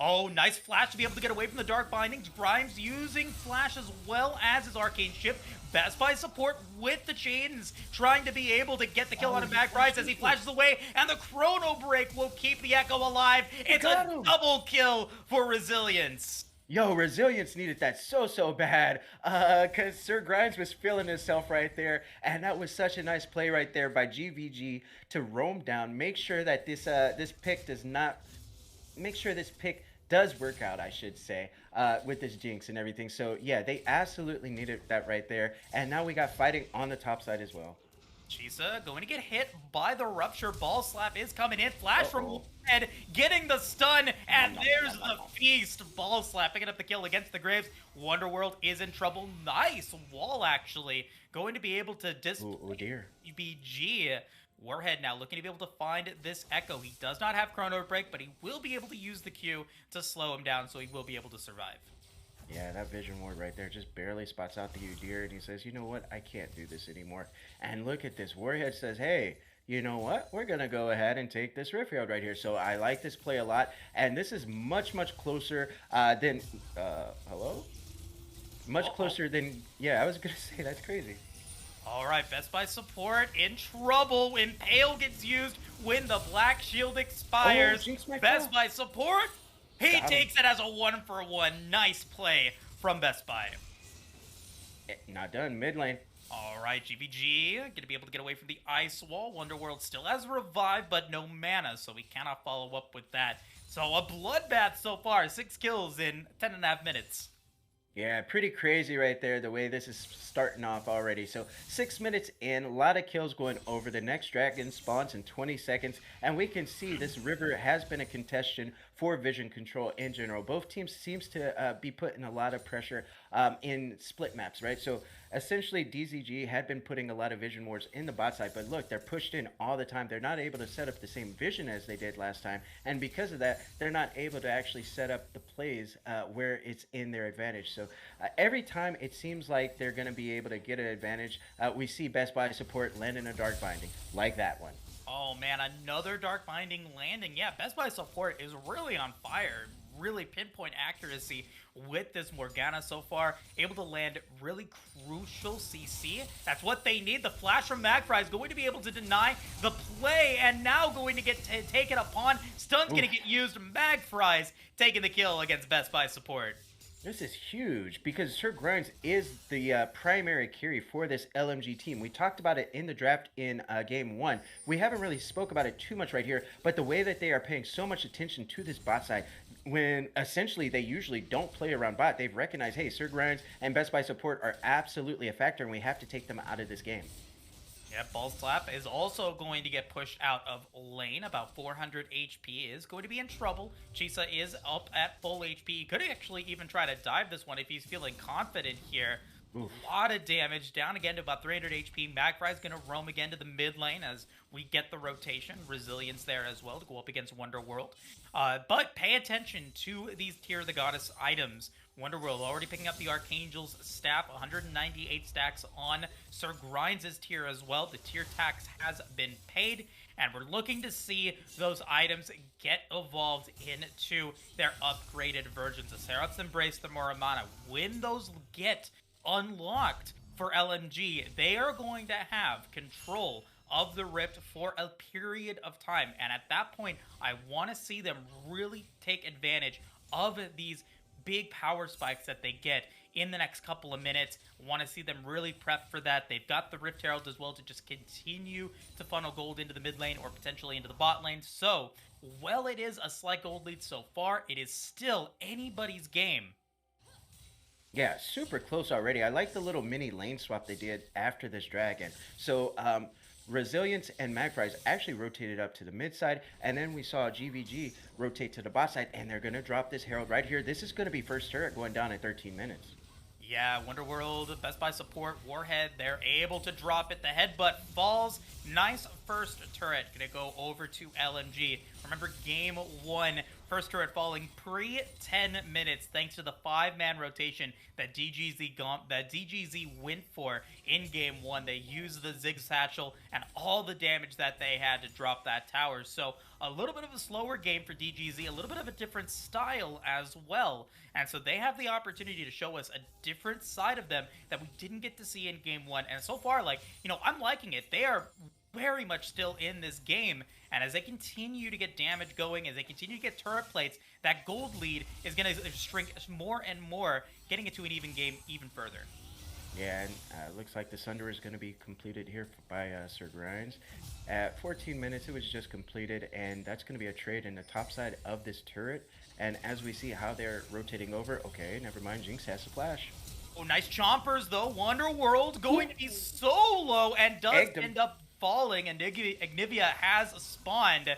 Oh, nice flash to be able to get away from the Dark Bindings. Grimes using flash as well as his Arcane Shift. Best Buy support with the chains, trying to be able to get the kill on him back. Rise as he flashes away, and the Chrono Break will keep the Echo alive. It's a double kill for Resilience. Yo, Resilience needed that so bad because Sir Grimes was feeling himself right there, and that was such a nice play right there by GVG to roam down, make sure that this pick does work out, I should say, with this Jinx and everything. So yeah, they absolutely needed that right there. And now we got fighting on the top side as well. Chisa going to get hit by the Rupture. Ball Slap is coming in. Flash from Head, getting the stun, and there's the feast. Ball Slap picking up the kill against the Graves. Wonderworld is in trouble. Nice wall, actually. Going to be able to oh dear. BG. Warhead now looking to be able to find this Echo. He does not have Chrono Break, but he will be able to use the Q to slow him down, so he will be able to survive. Yeah, that Vision Ward right there just barely spots out the Udyr, and he says, you know what, I can't do this anymore. And look at this. Warhead says, hey, you know what, we're going to go ahead and take this Rift Herald right here. So I like this play a lot, and this is much closer than, hello? Much closer than, yeah, I was going to say, that's crazy. All right, Best Buy support in trouble when Pale gets used when the Black Shield expires. Best Buy support, he takes it as a 1-for-1. Nice play from Best Buy. Not done, mid lane. All right, GVG, going to be able to get away from the Ice Wall. Wonderworld still has Revive, but no mana, so we cannot follow up with that. So a bloodbath so far, 6 kills in 10.5 minutes. Yeah, pretty crazy right there, the way this is starting off already. So, 6 minutes in, a lot of kills going over. The next dragon spawns in 20 seconds, and we can see this river has been a contention for vision control in general. Both teams seems to be putting a lot of pressure in split maps, right? So, essentially, DZG had been putting a lot of vision wars in the bot side, but look, they're pushed in all the time. They're not able to set up the same vision as they did last time, and because of that, they're not able to actually set up the plays where it's in their advantage. So every time it seems like they're going to be able to get an advantage, we see Best Buy support land in a dark binding like that one. Oh man, another Dark Binding landing. Yeah, Best Buy support is really on fire. Really pinpoint accuracy with this Morgana so far. Able to land really crucial CC. That's what they need. The flash from Magpie is going to be able to deny the play, and now going to get taken upon. Stun's going to get used. Magpie's taking the kill against Best Buy support. This is huge because Sir Grinds is the primary carry for this LMG team. We talked about it in the draft in game one. We haven't really spoke about it too much right here, but the way that they are paying so much attention to this bot side, when essentially they usually don't play around bot, they've recognized, hey, Sir Grinds and Best Buy support are absolutely a factor, and we have to take them out of this game. Yeah, Ball Slap is also going to get pushed out of lane. About 400 HP, is going to be in trouble. Chisa is up at full HP. Could actually even try to dive this one if he's feeling confident here. Oof. A lot of damage. Down again to about 300 HP. Magpie's going to roam again to the mid lane as we get the rotation. Resilience there as well to go up against Wonderworld. But pay attention to these Tear of the Goddess items. Wonderworld already picking up the Archangel's staff. 198 stacks on Sir Grinds' tier as well. The tier tax has been paid, and we're looking to see those items get evolved into their upgraded versions. The Seraph's Embrace, the Moramana, when those get unlocked for LMG, they are going to have control of the Rift for a period of time, and at that point, I want to see them really take advantage of these big power spikes that they get in the next couple of minutes. Want to see them really prep for that. They've got the Rift Herald as well to just continue to funnel gold into the mid lane or potentially into the bot lane. So, while it is a slight gold lead so far, it is still anybody's game. Yeah, super close already. I like the little mini lane swap they did after this dragon. So, Resilience and Magpies actually rotated up to the mid side, and then we saw GVG rotate to the bot side, and they're going to drop this Herald right here. This is going to be first turret going down in 13 minutes. Yeah, Wonderworld, Best Buy support, Warhead, they're able to drop it. The headbutt falls. Nice first turret. Gonna go over to LMG. Remember, game one, first turret falling pre-10 minutes thanks to the 5-man rotation that DGZ went for in game one. They used the Zig Satchel and all the damage that they had to drop that tower. So a little bit of a slower game for DGZ, a little bit of a different style as well. And so they have the opportunity to show us a different side of them that we didn't get to see in game one. And so far, like, you know, I'm liking it. They are very much still in this game, and as they continue to get damage going, as they continue to get turret plates, that gold lead is going to shrink more and more, getting it to an even game even further. Yeah, and looks like the Sunder is going to be completed here by Sir Grinds. At 14 minutes, it was just completed, and that's going to be a trade in the top side of this turret. And as we see how they're rotating over, okay, never mind, Jinx has to flash. Oh, nice chompers, though. Wonderworld going to be so low and does end up falling, and Ignivia has spawned,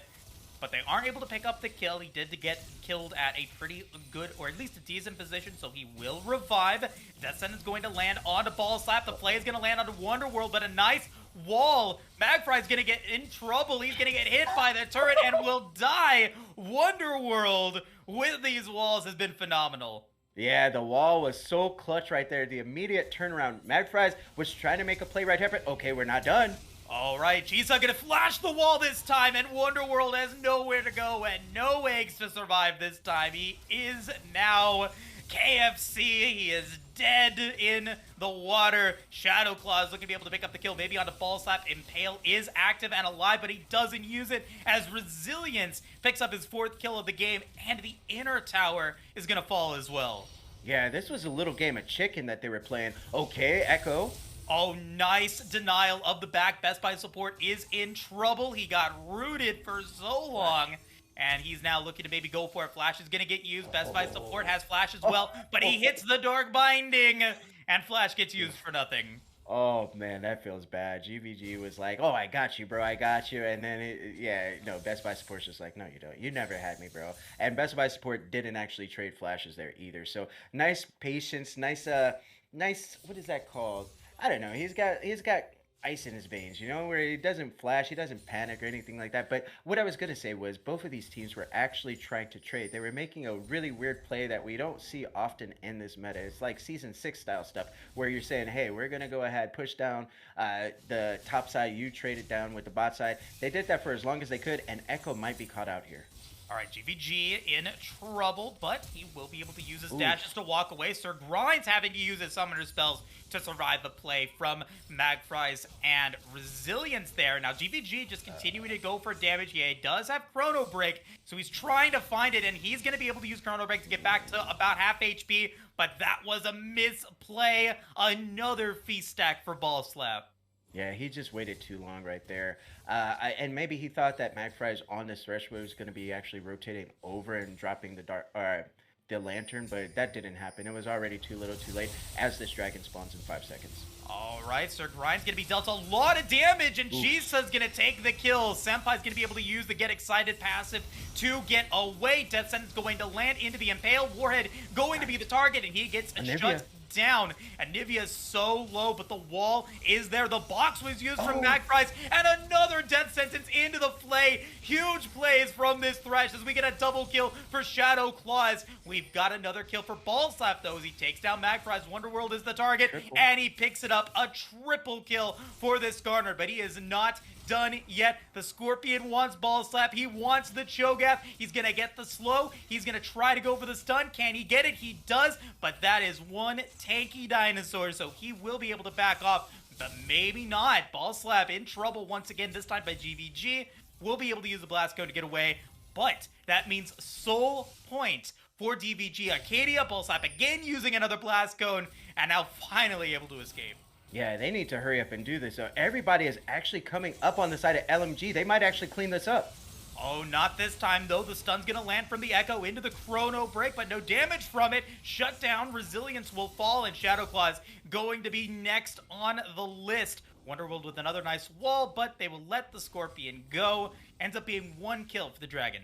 but they aren't able to pick up the kill. He did get killed at a pretty good, or at least a decent position, so he will revive. Death Sentence going to land onto Ball Slap. The play is going to land onto Wonderworld, but a nice wall. Magpie's going to get in trouble. He's going to get hit by the turret and will die. Wonderworld with these walls has been phenomenal. Yeah, the wall was so clutch right there. The immediate turnaround. Magpie was trying to make a play right here, but okay, we're not done. All right, Chisa gonna flash the wall this time, and Wonderworld has nowhere to go and no eggs to survive this time. He is now KFC. He is dead in the water. Shadow Claw is looking to be able to pick up the kill, maybe onto Ball Slap. Impale is active and alive, but he doesn't use it as Resilience picks up his 4th kill of the game, and the inner tower is gonna fall as well. Yeah, this was a little game of chicken that they were playing. Okay, Echo. Oh, nice denial of the back. Best Buy support is in trouble. He got rooted for so long. and he's now looking to maybe go for it. Flash is going to get used. Best Buy support has Flash as well, but he hits the Dark Binding, and Flash gets used for nothing. Oh man, that feels bad. GVG was like, "Oh, I got you, bro. I got you." And then, yeah, no, Best Buy support's just like, "No, you don't. You never had me, bro." And Best Buy support didn't actually trade flashes there either. So nice patience, nice. What is that called? I don't know. He's got ice in his veins, where he doesn't flash, he doesn't panic or anything like that. But what I was gonna say was both of these teams were actually trying to trade. They were making a really weird play that we don't see often in this meta. It's like season 6 style stuff where you're saying, hey, we're gonna go ahead, push down the top side, you trade it down with the bot side. They did that for as long as they could, and Echo might be caught out here. All right, GVG in trouble, but he will be able to use his dashes to walk away. Sir Grind's having to use his summoner spells to survive the play from Magfries and Resilience there. Now, GVG just continuing to go for damage. He does have Chrono Break, so he's trying to find it, and he's going to be able to use Chrono Break to get back to about half HP, but that was a misplay. Another feast stack for Ball Slap. Yeah, he just waited too long right there. And maybe he thought that Magfries on this threshold was going to be actually rotating over and dropping the lantern, but that didn't happen. It was already too little too late as this dragon spawns in 5 seconds. All right, Sir Grind's going to be dealt a lot of damage, and Jisa's going to take the kill. Senpai's going to be able to use the Get Excited passive to get away. Death Sentence going to land into the Impale. Warhead going to be the target, and he gets shut down. And Nivea is so low, but the wall is there. The box was used from Magfries, and another Death Sentence into the flay. Huge plays from this Thresh as we get a double kill for Shadow Claws. We've got another kill for Ball Slap, though, as he takes down Magfries. Wonderworld is the target, and he picks it up. A triple kill for this Garner, but he is not done yet. The Scorpion wants Ball Slap. He wants the Cho'Gath. He's going to get the slow. He's going to try to go for the stun. Can he get it? He does, but that is one tanky dinosaur, so he will be able to back off, but maybe not. Ball Slap in trouble once again, this time by GVG. Will be able to use the Blast Cone to get away, but that means soul point for DVG. Arcadia, Ball Slap again using another Blast Cone, and now finally able to escape. Yeah, they need to hurry up and do this. So everybody is actually coming up on the side of LMG. They might actually clean this up. Oh, not this time, though. The stun's going to land from the Echo into the Chrono Break, but no damage from it. Shut down. Resilience will fall, and Shadow Claws going to be next on the list. Wonderworld with another nice wall, but they will let the Scorpion go. Ends up being one kill for the Dragon.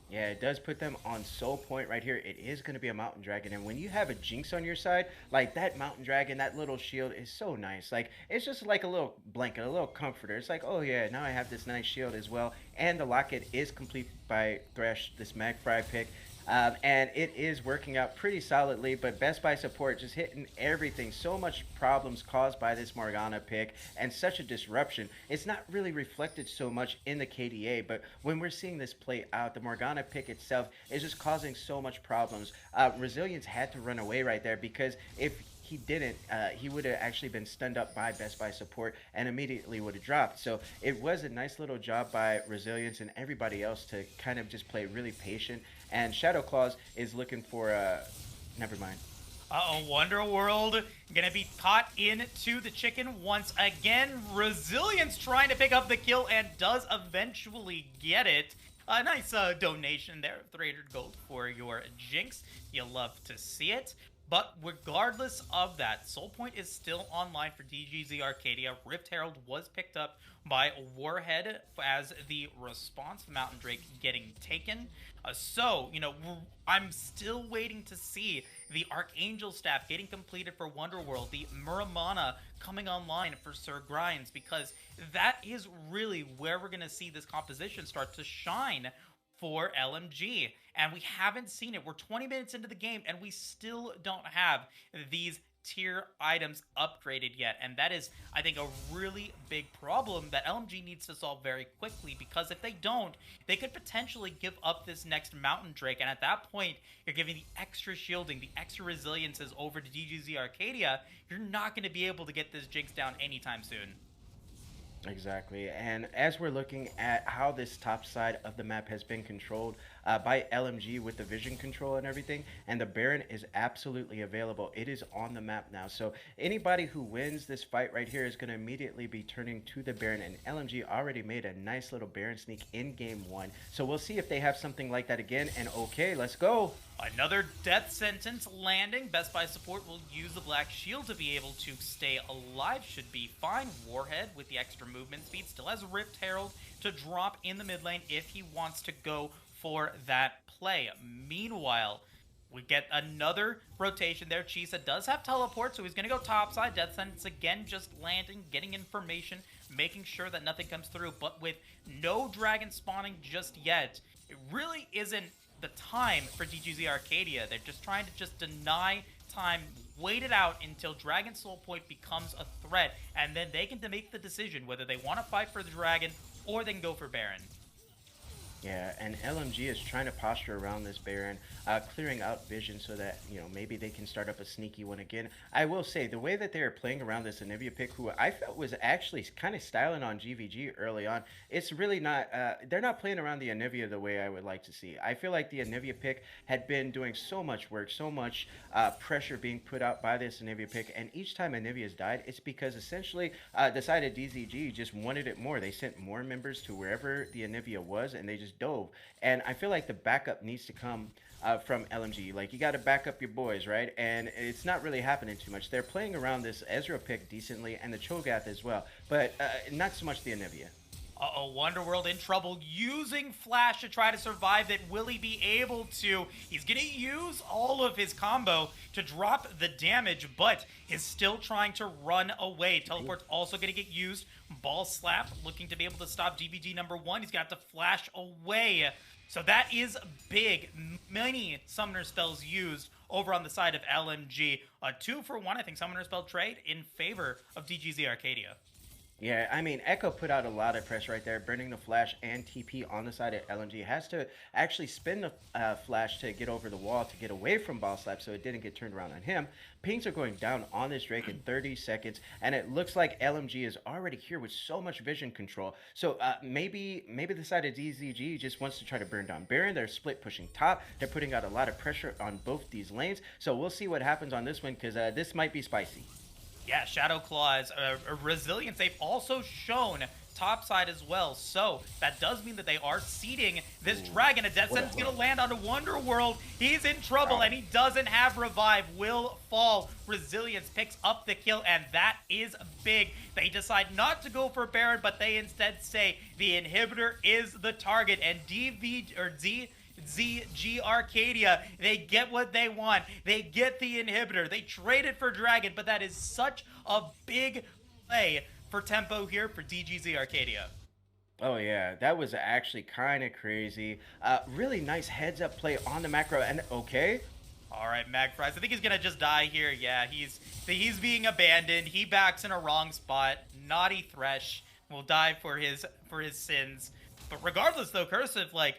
Yeah, it does put them on soul point right here. It is going to be a mountain dragon, and when you have a Jinx on your side, like that mountain dragon, that little shield is so nice. Like, it's just like a little blanket, a little comforter. It's like, oh yeah, now I have this nice shield as well, and the locket is complete by Thresh, this Magfry pick. And it is working out pretty solidly, but Best Buy support just hitting everything. So much problems caused by this Morgana pick and such a disruption. It's not really reflected so much in the KDA, but when we're seeing this play out, the Morgana pick itself is just causing so much problems. Resilience had to run away right there, because if he didn't, he would have actually been stunned up by Best Buy support and immediately would have dropped. So it was a nice little job by Resilience and everybody else to kind of just play really patient. And Shadow Claws is looking for never mind. Wonderworld gonna be caught into the chicken once again. Resilience trying to pick up the kill and does eventually get it. A nice donation there, 300 gold for your Jinx. You'll love to see it. But regardless of that, Soul Point is still online for DZG Arcadia. Rift Herald was picked up by Warhead as the response to Mountain Drake getting taken. So, I'm still waiting to see the Archangel staff getting completed for Wonderworld, the Muramana coming online for Sir Grinds, because that is really where we're going to see this composition start to shine for LMG, and we haven't seen it. We're 20 minutes into the game, and we still don't have these tier items upgraded yet, and that is, I think, a really big problem that LMG needs to solve very quickly, because if they don't, they could potentially give up this next Mountain Drake, and at that point, you're giving the extra shielding, the extra resiliences over to DZG Arcadia. You're not going to be able to get this Jinx down anytime soon. Exactly, and as we're looking at how this top side of the map has been controlled, by LMG with the vision control and everything. And the Baron is absolutely available. It is on the map now. So anybody who wins this fight right here is going to immediately be turning to the Baron. And LMG already made a nice little Baron sneak in game 1. So we'll see if they have something like that again. And okay, let's go. Another death sentence landing. Best Buy support will use the Black Shield to be able to stay alive. Should be fine. Warhead with the extra movement speed still has Rift Herald to drop in the mid lane if he wants to go for that play. Meanwhile, we get another rotation there. Chisa does have teleport, so he's going to go topside. Death sentence again, just landing, getting information, making sure that nothing comes through. But with no dragon spawning just yet, it really isn't the time for DZG Arcadia. They're just trying to just deny time, wait it out until Dragon Soul Point becomes a threat, and then they can make the decision whether they want to fight for the dragon or they can go for Baron. Yeah, and LMG is trying to posture around this Baron, clearing out vision so that, you know, maybe they can start up a sneaky one again. I will say, the way that they are playing around this Anivia pick, who I felt was actually kind of styling on GVG early on, it's really not, they're not playing around the Anivia the way I would like to see. I feel like the Anivia pick had been doing so much work, so much pressure being put out by this Anivia pick, and each time Anivia's died, it's because essentially the side of DZG just wanted it more. They sent more members to wherever the Anivia was, and they just dove. And I feel like the backup needs to come from LMG. Like, you got to back up your boys, right? And it's not really happening too much. They're playing around this Ezreal pick decently, and the Cho'Gath as well, but not so much the Anivia. Uh-oh, Wonderworld in trouble, using Flash to try to survive it. Will he be able to? He's going to use all of his combo to drop the damage, but is still trying to run away. Teleport's also going to get used. Ball Slap looking to be able to stop DVG #1. He's got to flash away. So that is big. Many Summoner spells used over on the side of LMG. A 2-for-1, I think, Summoner spell trade in favor of DZG Arcadia. Yeah, I mean, Echo put out a lot of pressure right there, burning the flash and TP on the side of LMG. Has to actually spin the flash to get over the wall to get away from Ball Slap so it didn't get turned around on him. Pings are going down on this Drake in 30 seconds, and it looks like LMG is already here with so much vision control. So maybe the side of DZG just wants to try to burn down Baron. They're split pushing top. They're putting out a lot of pressure on both these lanes. So we'll see what happens on this one, because this might be spicy. Yeah, Shadow Claws, resilience, they've also shown topside as well. So that does mean that they are seeding this dragon. A death sentence is going to land onto Wonderworld. He's in trouble, and he doesn't have revive. Will fall. Resilience picks up the kill, and that is big. They decide not to go for Baron, but they instead say the inhibitor is the target, and DZG Arcadia, they get what they want. They get the inhibitor. They traded for Dragon, but that is such a big play for tempo here for DZG Arcadia. Oh yeah, that was actually kind of crazy. Really nice heads up play on the macro, and okay. All right, Magfries, I think he's gonna just die here. Yeah, he's being abandoned. He backs in a wrong spot. Naughty Thresh will die for his sins. But regardless, though, Cursive, like,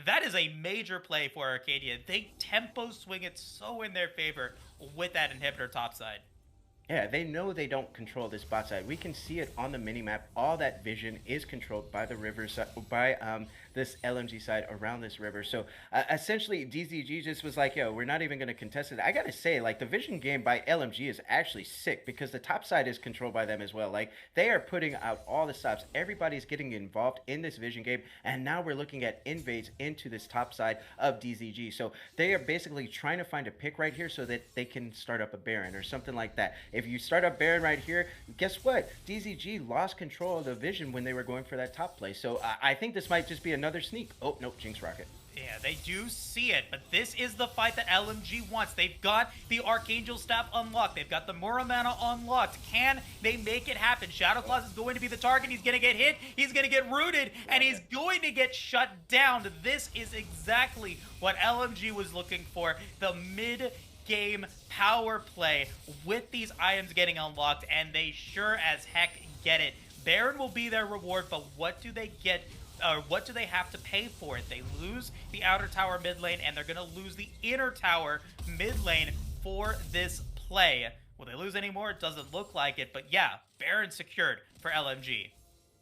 that is a major play for Arcadia. They tempo swing it so in their favor with that inhibitor topside. Yeah, they know they don't control this bot side. We can see it on the minimap. All that vision is controlled by the river side, by this LMG side around this river. So essentially, DZG just was like, yo, we're not even going to contest it. I got to say, like, the vision game by LMG is actually sick because the top side is controlled by them as well. Like, they are putting out all the stops. Everybody's getting involved in this vision game. And now we're looking at invades into this top side of DZG. So they are basically trying to find a pick right here so that they can start up a Baron or something like that. If you start up Baron right here, guess what? DZG lost control of the vision when they were going for that top play. So I think this might just be another sneak. Oh, no, Jinx Rocket. Yeah, they do see it, but this is the fight that LMG wants. They've got the Archangel Staff unlocked. They've got the Muramana unlocked. Can they make it happen? Shadow Claws is going to be the target. He's going to get hit. He's going to get rooted, and he's going to get shut down. This is exactly what LMG was looking for. The mid-game power play with these items getting unlocked, and they sure as heck get it. Baron will be their reward, but what do they get? Or what do they have to pay for it? They lose the outer tower mid lane, and they're going to lose the inner tower mid lane for this play. Will they lose any more? It doesn't look like it, but yeah, Baron secured for LMG.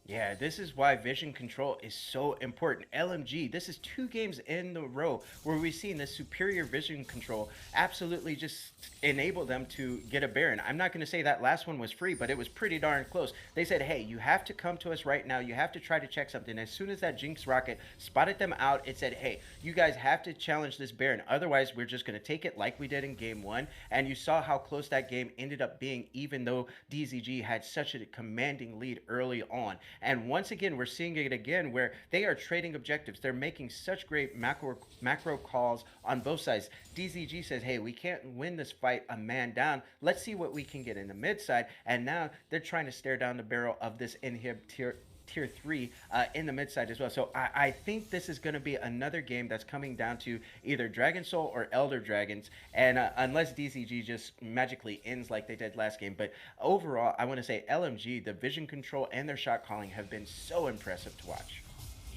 Yeah, this is why vision control is so important. LMG, this is 2 games in the row where we've seen this superior vision control absolutely just enable them to get a Baron. I'm not going to say that last one was free, but it was pretty darn close. They said, hey, you have to come to us right now. You have to try to check something. As soon as that Jinx rocket spotted them out, it said, hey, you guys have to challenge this Baron. Otherwise, we're just going to take it like we did in game one. And you saw how close that game ended up being, even though DZG had such a commanding lead early on. And once again, we're seeing it again where they are trading objectives. They're making such great macro calls on both sides. DZG says, hey, we can't win this fight a man down. Let's see what we can get in the mid side. And now they're trying to stare down the barrel of this inhib tier 3 in the mid side as well. So I think this is going to be another game that's coming down to either Dragon Soul or Elder Dragons, and unless DCG just magically ends like they did last game. But overall, I want to say LMG, the vision control and their shot calling have been so impressive to watch.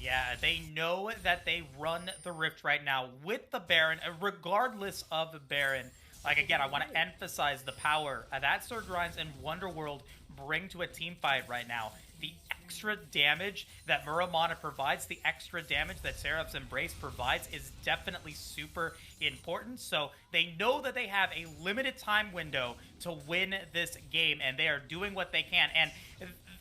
Yeah, they know that they run the Rift right now with the Baron, regardless of the Baron. Like, again, I want to emphasize the power that Surge Rhines and Wonderworld bring to a team fight right now. The extra damage that Muramana provides, the extra damage that Seraph's Embrace provides is definitely super important. So they know that they have a limited time window to win this game, and they are doing what they can. And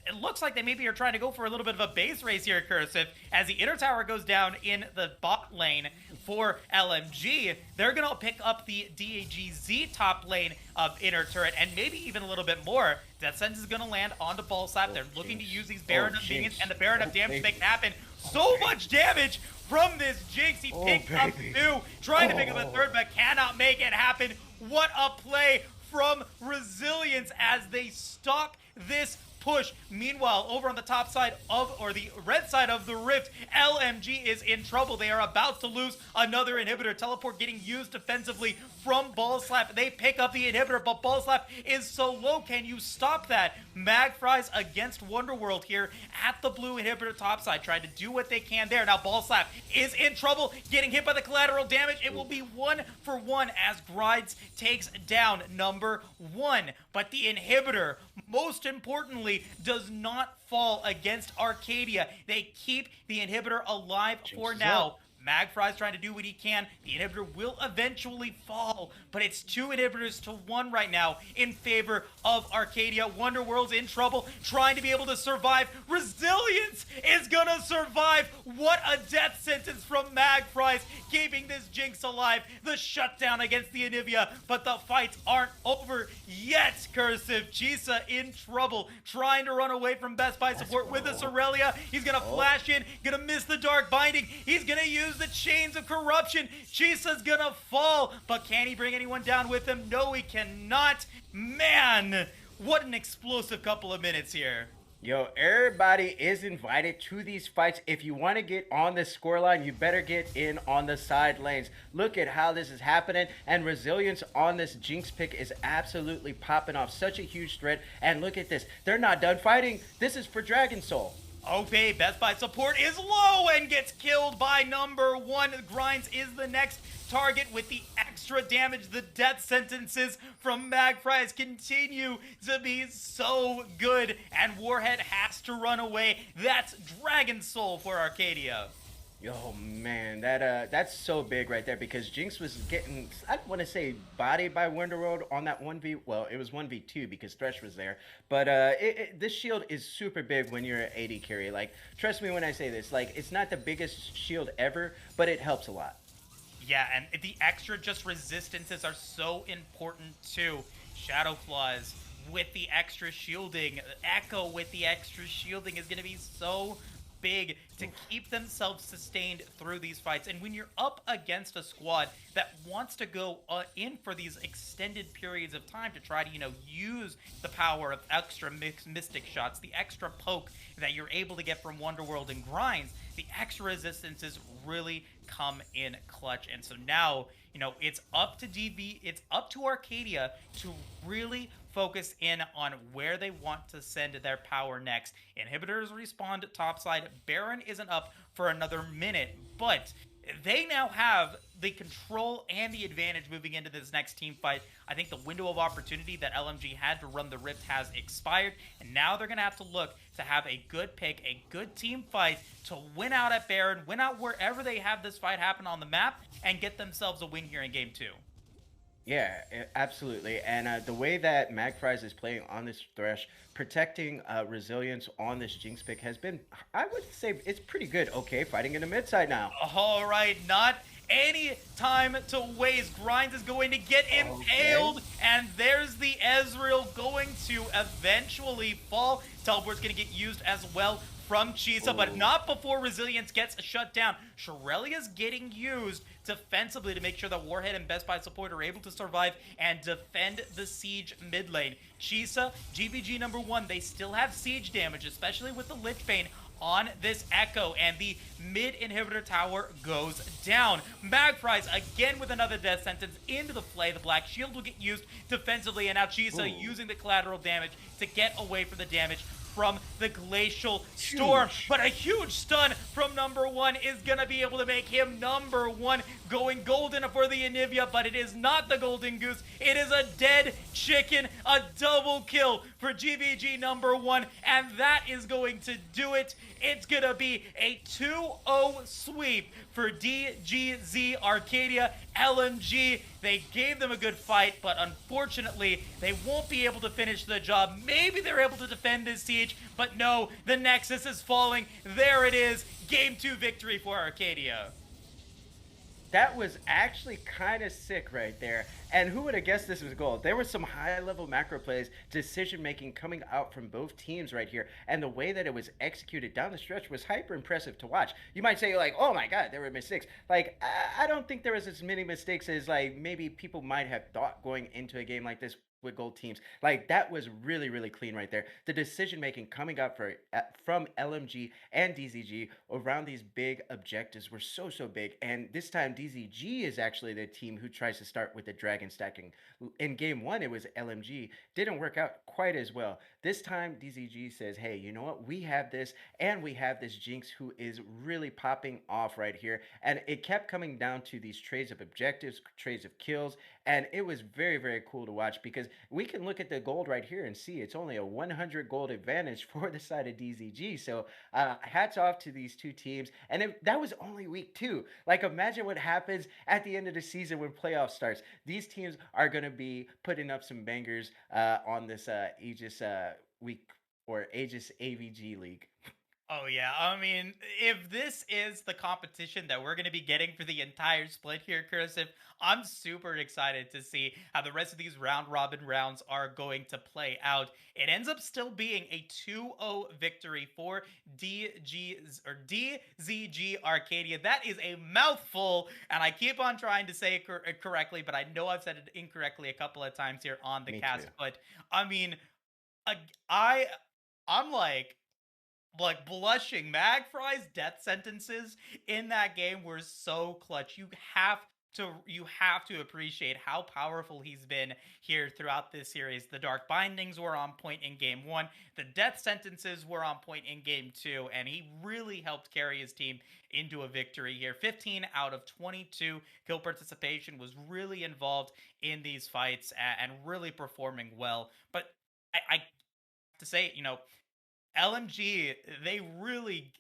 it looks like they maybe are trying to go for a little bit of a base race here, Cursive. As the inner tower goes down in the bot lane for LMG, they're going to pick up the DAGZ top lane of inner turret, and maybe even a little bit more. Death Sentence is going to land onto Ballslap. They're looking to use these Baron of minions and the Baron of damage to make it happen. So much damage from this Jinx. He picked up 2, trying to pick up a 3rd, but cannot make it happen. What a play from Resilience as they stalk this push. Meanwhile, over on the top side of, or the red side of the Rift, LMG is in trouble. They are about to lose another inhibitor. Teleport getting used defensively from Ballslap. They pick up the inhibitor, but Ballslap is so low. Can you stop that? Magfries against Wonderworld here at the blue inhibitor top side, trying to do what they can there. Now Ballslap is in trouble, getting hit by the collateral damage. It will be 1-for-1 as Grides takes down number 1. But the inhibitor, most importantly, does not fall against Arcadia. They keep the inhibitor alive for now. Magfry's trying to do what he can. The inhibitor will eventually fall, but it's 2 inhibitors to 1 right now in favor of Arcadia. Wonderworld's in trouble, trying to be able to survive. Resilience is gonna survive. What a death sentence from Magfry's, keeping this Jinx alive. The shutdown against the Anivia, but the fights aren't over yet. Cursive, Chisa in trouble, trying to run away from Best Buy support with this Aurelia. He's gonna flash in, gonna miss the Dark Binding. He's gonna use the Chains of Corruption. Chisa's gonna fall, but can he bring anyone down with him? No, he cannot. Man, what an explosive couple of minutes here. Yo, everybody is invited to these fights. If you want to get on the scoreline, you better get in on the side lanes. Look at how this is happening, and Resilience on this Jinx pick is absolutely popping off. Such a huge threat, and look at this. They're not done fighting. This is for Dragon Soul. Okay, Best Buy support is low and gets killed by number 1. Grinds is the next target with the extra damage. The death sentences from Magfries continue to be so good, and Warhead has to run away. That's Dragon Soul for Arcadia. Yo, man, that's so big right there, because Jinx was getting, I don't want to say bodied by Wonderworld on that 1v, well, it was 1v2 because Thresh was there, but this shield is super big when you're an AD carry. Like, trust me when I say this, like, it's not the biggest shield ever, but it helps a lot. Yeah, and the extra just resistances are so important too. Shadow Claws with the extra shielding, Echo with the extra shielding is going to be so big to keep themselves sustained through these fights. And when you're up against a squad that wants to go in for these extended periods of time to try to, use the power of extra mystic shots, the extra poke that you're able to get from Wonderworld and Grinds, the extra resistances really come in clutch. And so now, it's up to DB, it's up to Arcadia to really focus in on where they want to send their power next. Inhibitors respawn topside. Baron isn't up for another minute, but they now have the control and the advantage moving into this next team fight. I think the window of opportunity that LMG had to run the Rift has expired, and now they're going to have to look to have a good pick, a good team fight to win out at Baron, win out wherever they have this fight happen on the map, and get themselves a win here in game two. Yeah, absolutely. And the way that Magfries is playing on this Thresh, protecting resilience on this Jinx pick has been, I would say, it's pretty good. Okay, fighting in the mid side now. All right, not any time to waste. Grinds is going to get impaled, and there's the Ezreal going to eventually fall. Teleport's going to get used as well from Chisa, but not before Resilience gets shut down. Shirelia's getting used defensively to make sure that Warhead and Best Buy support are able to survive and defend the siege mid lane. Chisa, GBG number 1, they still have siege damage, especially with the Lich Bane on this Echo, and the mid inhibitor tower goes down. Magfries again with another death sentence into the play. The Black Shield will get used defensively, and now Chisa using the collateral damage to get away from the damage from the Glacial Storm. But a huge stun from number 1 is going to be able to make him number 1, going golden for the Anivia, but it is not the Golden Goose. It is a dead chicken, a double kill for GBG number 1, and that is going to do it. It's going to be a 2-0 sweep for DZG Arcadia. LMG, they gave them a good fight, but unfortunately, they won't be able to finish the job. Maybe they're able to defend this siege, but no, the Nexus is falling. There it is, Game 2 victory for Arcadia. That was actually kind of sick right there. And who would have guessed this was gold? There were some high-level macro plays, decision-making coming out from both teams right here. And the way that it was executed down the stretch was hyper-impressive to watch. You might say, like, oh my god, there were mistakes. Like, I don't think there was as many mistakes as, like, maybe people might have thought going into a game like this with gold teams. Like, that was really, really clean right there. The decision making coming out from LMG and DZG around these big objectives were so big. And this time DZG is actually the team who tries to start with the dragon stacking. In game 1 it was LMG. Didn't work out quite as well. This time DZG says, hey, you know what, we have this, and we have this Jinx who is really popping off right here. And it kept coming down to these trades of objectives, trades of kills, and it was very cool to watch, because we can look at the gold right here and see it's only a 100 gold advantage for the side of DZG. So hats off to these two teams. And that was only week 2. Like, imagine what happens at the end of the season when playoff starts. These teams are going to be putting up some bangers on this Aegis week, or Aegis AVG league. Oh yeah, I mean, if this is the competition that we're going to be getting for the entire split here, Cursive, I'm super excited to see how the rest of these round robin rounds are going to play out. It ends up still being a 2-0 victory for DZG Arcadia. That is a mouthful, and I keep on trying to say it correctly, but I know I've said it incorrectly a couple of times here on the cast. Too. But I mean, I'm like blushing. Magfry's death sentences in that game were so clutch. You have to appreciate how powerful he's been here throughout this series. The Dark Bindings were on point in game 1. The death sentences were on point in game 2, and he really helped carry his team into a victory here. 15 out of 22 kill participation, was really involved in these fights and really performing well. But I have to say, LMG, they really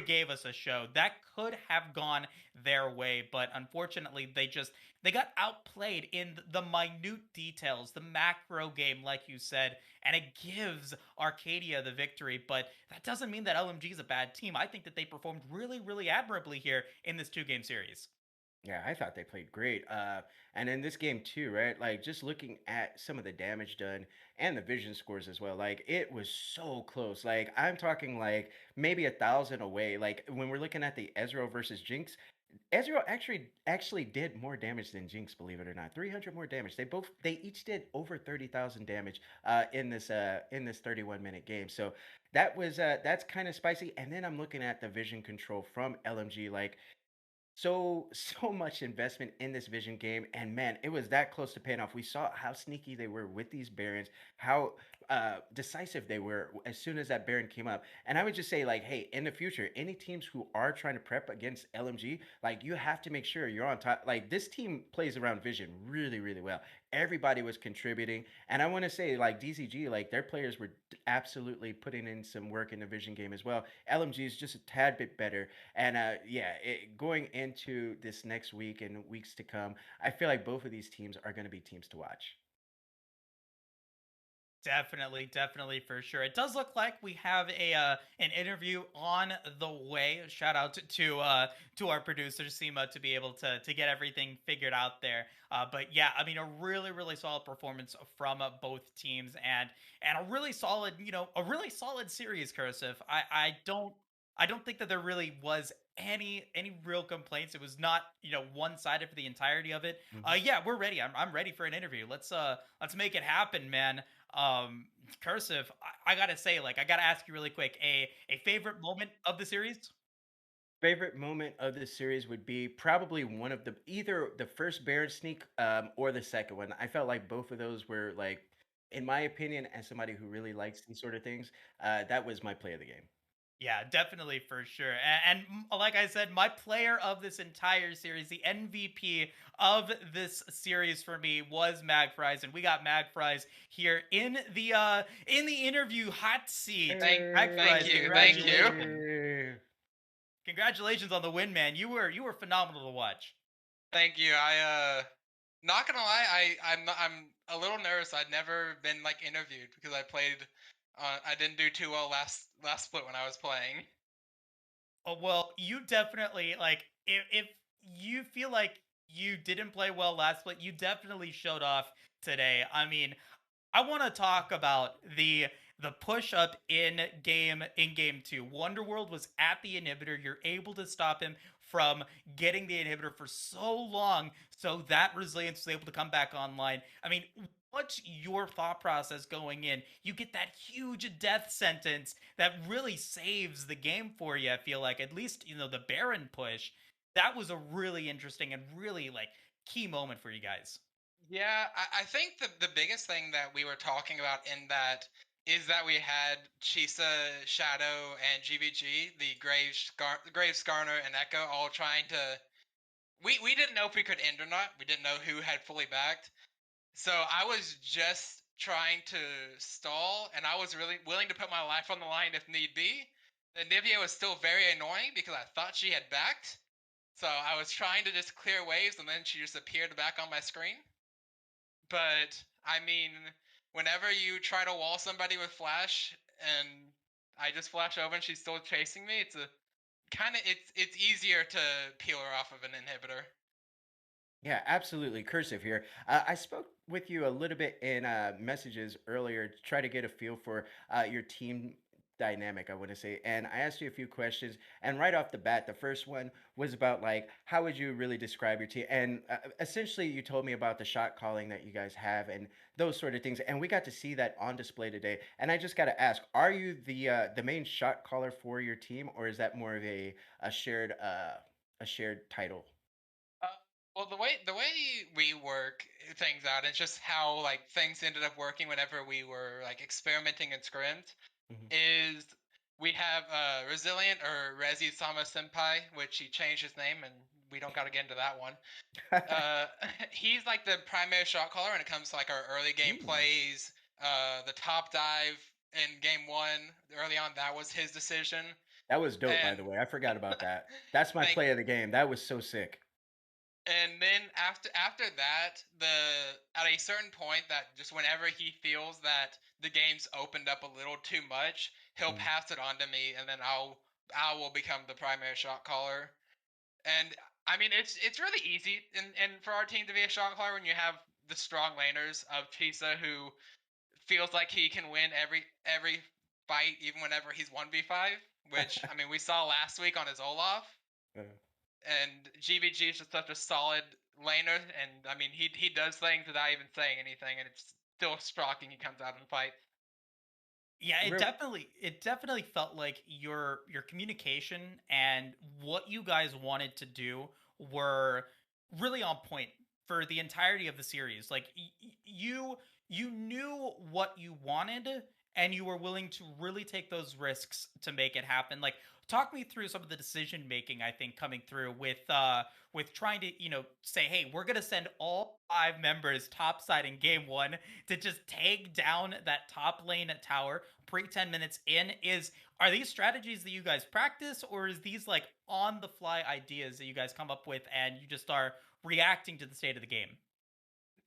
gave us a show that could have gone their way, but unfortunately they got outplayed in the minute details, the macro game, like you said, and it gives Arcadia the victory. But that doesn't mean that LMG is a bad team. I think that they performed really admirably here in this 2-game series. Yeah, I thought they played great. And in this game too, right? Like, just looking at some of the damage done and the vision scores as well, like, it was so close. Like, I'm talking like maybe 1,000 away. Like, when we're looking at the Ezreal versus Jinx, Ezreal actually did more damage than Jinx, believe it or not. 300 more damage. They each did over 30,000 damage in this 31-minute game. So that's kind of spicy. And then I'm looking at the vision control from LMG, like, so much investment in this vision game, and man, it was that close to paying off. We saw how sneaky they were with these barons, how decisive they were as soon as that Baron came up. And I would just say, like, hey, in the future, any teams who are trying to prep against LMG, like, you have to make sure you're on top. Like, this team plays around Vision really, really well. Everybody was contributing, and I want to say, like, DZG, like, their players were absolutely putting in some work in the Vision game as well. LMG is just a tad bit better, and yeah, going into this next week and weeks to come, I feel like both of these teams are going to be teams to watch. Definitely, definitely for sure. It does look like we have a an interview on the way. Shout out to our producer Seema to be able to get everything figured out there. But yeah, I mean a really solid performance from both teams and a really solid, a really solid series. Cursive. I don't think that there really was any real complaints. It was not one sided for the entirety of it. Mhm. Yeah, we're ready. I'm ready for an interview. Let's make it happen, man. Cursive, I gotta say, like, I gotta ask you really quick, a favorite moment of the series? Favorite moment of this series would be probably one of the either the first Baron sneak or the second one. I felt like both of those were like, in my opinion, as somebody who really likes these sort of things, that was my play of the game. Yeah, definitely for sure. Like I said, my player of this entire series, the MVP of this series for me was Magfries, and we got Magfries here in the interview hot seat. Thank Magfries, you, thank you. congratulations on the win, man. You were phenomenal to watch. Thank you. Not gonna lie, I'm a little nervous. I'd never been like interviewed because I didn't do too well last split when I was playing. Oh, well, you definitely like if you feel like you didn't play well last split, you definitely showed off today. I mean, I want to talk about the push up in game 2. Wonderworld was at the inhibitor. You're able to stop him from getting the inhibitor for so long so that resilience was able to come back online. I mean, what's your thought process going in? You get that huge death sentence that really saves the game for you. I feel like at least the Baron push. That was a really interesting and really like key moment for you guys. Yeah, I think the biggest thing that we were talking about in that is that we had Chisa, Shadow, and GVG, the Grave Skarner, and Echo all trying to. We didn't know if we could end or not. We didn't know who had fully backed. So I was just trying to stall, and I was really willing to put my life on the line if need be. And Nivea was still very annoying because I thought she had backed. So I was trying to just clear waves, and then she just appeared back on my screen. But I mean, whenever you try to wall somebody with flash, and I just flash over and she's still chasing me, it's easier to peel her off of an inhibitor. Yeah, absolutely. Cursive here. I spoke with you a little bit in messages earlier to try to get a feel for your team dynamic, I want to say. And I asked you a few questions. And right off the bat, the first one was about, like, how would you really describe your team? And essentially, you told me about the shot calling that you guys have and those sort of things. And we got to see that on display today. And I just got to ask, are you the main shot caller for your team, or is that more of a shared a shared title? Uh, well, the way we work things out, it's just how like things ended up working whenever we were like experimenting in scrims. Mhm. Is we have Resilient or Rezi Sama Senpai, which he changed his name, and we don't got to get into that one. Uh, he's like the primary shot caller when it comes to like our early game Ooh. plays. The top dive in game one early on, that was his decision. That was dope, by And the way. I forgot about that. That's my thank play of the game. That was so sick. and then after that, the at a certain point that just whenever he feels that the game's opened up a little too much, he'll Mm. pass it on to me, and then I will become the primary shot caller. And I mean, it's really easy, and for our team to be a shot caller when you have the strong laners of Chisa who feels like he can win every fight, even whenever he's 1v5. Which I mean, we saw last week on his Olaf, Uh, and GVG is just such a solid laner, and I mean, he does things without even saying anything, and it's still shocking he comes out and fights. Yeah, it real definitely it definitely felt like your communication and what you guys wanted to do were really on point for the entirety of the series. Like you you knew what you wanted and you were willing to really take those risks to make it happen. Like, talk me through some of the decision making, I think, coming through with trying to, say, hey, we're gonna send all 5 members topside in game one to just take down that top lane tower pre 10 minutes in. Are these strategies that you guys practice, or is these like on the fly ideas that you guys come up with and you just are reacting to the state of the game?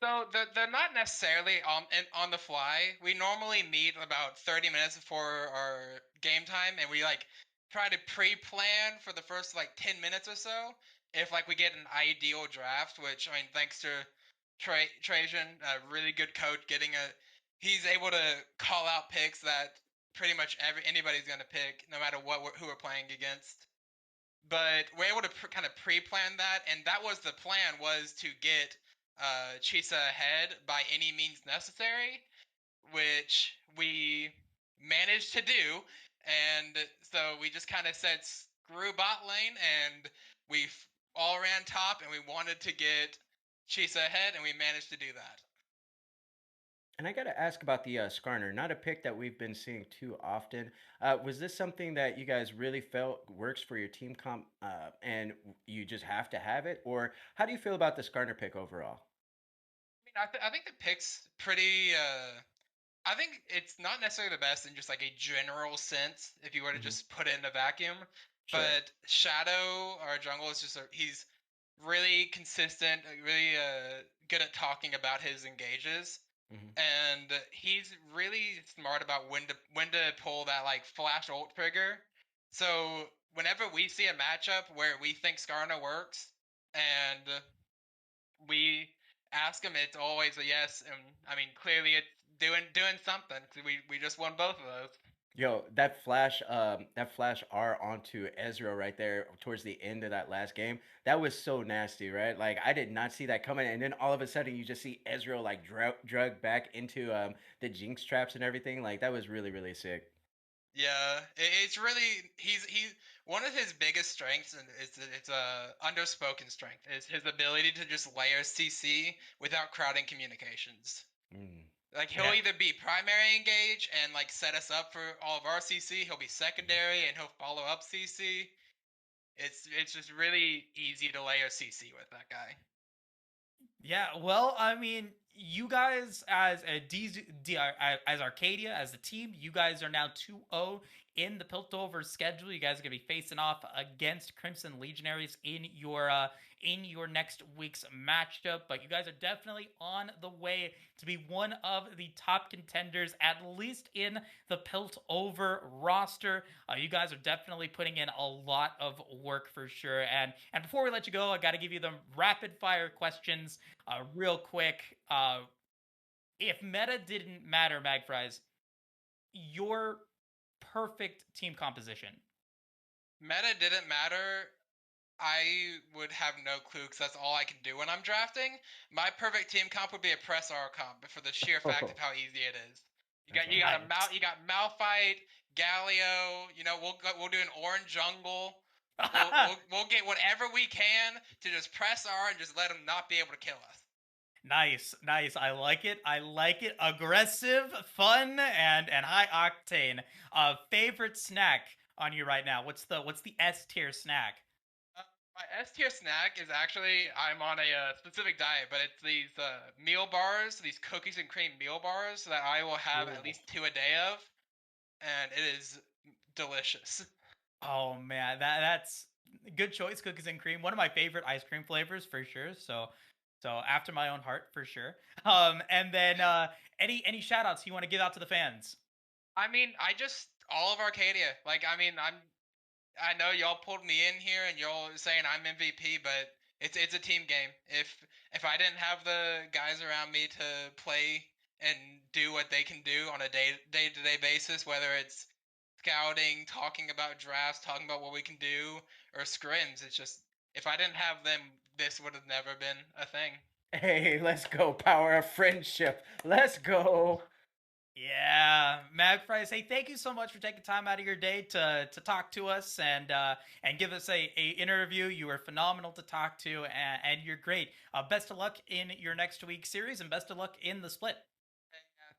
So they're not necessarily on the fly. We normally meet about 30 minutes before our game time, and we like try to pre-plan for the first like 10 minutes or so. If like we get an ideal draft, which I mean, thanks to Trajan, a really good coach, he's able to call out picks that pretty much anybody's gonna pick, no matter who we're playing against. But we're able to kind of pre-plan that, and that was the plan, was to get Chisa ahead by any means necessary, which we managed to do. And so we just kind of said screw bot lane, and we all ran top, and we wanted to get Chisa ahead, and we managed to do that. And I got to ask about the Skarner, not a pick that we've been seeing too often. Was this something that you guys really felt works for your team comp, and you just have to have it, or how do you feel about the Skarner pick overall? I mean, I think the pick's pretty. I think it's not necessarily the best in just like a general sense if you were to Hmm. just put it in a vacuum. Sure. But Shadow, our jungle, is he's really consistent, really good at talking about his engages, Hmm. and he's really smart about when to pull that like flash ult trigger. So whenever we see a matchup where we think Skarna works, and we ask him, it's always a yes. And I mean, clearly it's doing something. 'Cause we just won both of those. Yo, that flash R onto Ezreal right there towards the end of that last game, that was so nasty, right? Like I did not see that coming, and then all of a sudden you just see Ezreal like drug back into the Jinx traps and everything. Like that was really really sick. Yeah, it's really he's one of his biggest strengths, and it's a underspoken strength, is his ability to just layer CC without crowding communications. Mm. Like he'll Yeah. either be primary engage and like set us up for all of our CC, he'll be secondary and he'll follow up CC. It's just really easy to layer CC with that guy. Yeah, well, I mean, you guys as as Arcadia as a team, you guys are now 2-0 in the Piltover schedule. You guys are going to be facing off against Crimson Legionaries in your next week's matchup, but you guys are definitely on the way to be one of the top contenders, at least in the Piltover roster. You guys are definitely putting in a lot of work for sure. And before we let you go, I got to give you the rapid fire questions real quick. If meta didn't matter, Magfries, your perfect team composition. Meta didn't matter. I would have no clue because that's all I can do when I'm drafting. My perfect team comp would be a press R comp, but for the sheer fact of Oh, how easy it is. You that's got you awesome. got a Nice. you got Malphite, Galio. We'll do an orange jungle. We'll get whatever we can to just press R and just let them not be able to kill us. Nice, nice. I like it. I like it. Aggressive, fun, and high octane. Favorite snack on you right now? What's the S tier snack? Uh, my S tier snack is actually, I'm on a specific diet, but it's these meal bars, these cookies and cream meal bars that I will have at Ooh. least 2 a day of, and it is delicious. Oh man, that's good choice. Cookies and cream, one of my favorite ice cream flavors for sure. So after my own heart for sure. And then any shout outs you want to give out to the fans? I mean, all of Arcadia. Like, I mean, I know y'all pulled me in here and y'all saying I'm MVP, but it's a team game. If I didn't have the guys around me to play and do what they can do on a day to day basis, whether it's scouting, talking about drafts, talking about what we can do, or scrims, it's just, if I didn't have them, this would have never been a thing. Hey, let's go, power of friendship. Let's go. Yeah, Magfries. Hey, thank you so much for taking time out of your day to talk to us and give us a interview. You were phenomenal to talk to, and you're great. Best of luck in your next week series, and best of luck in the split.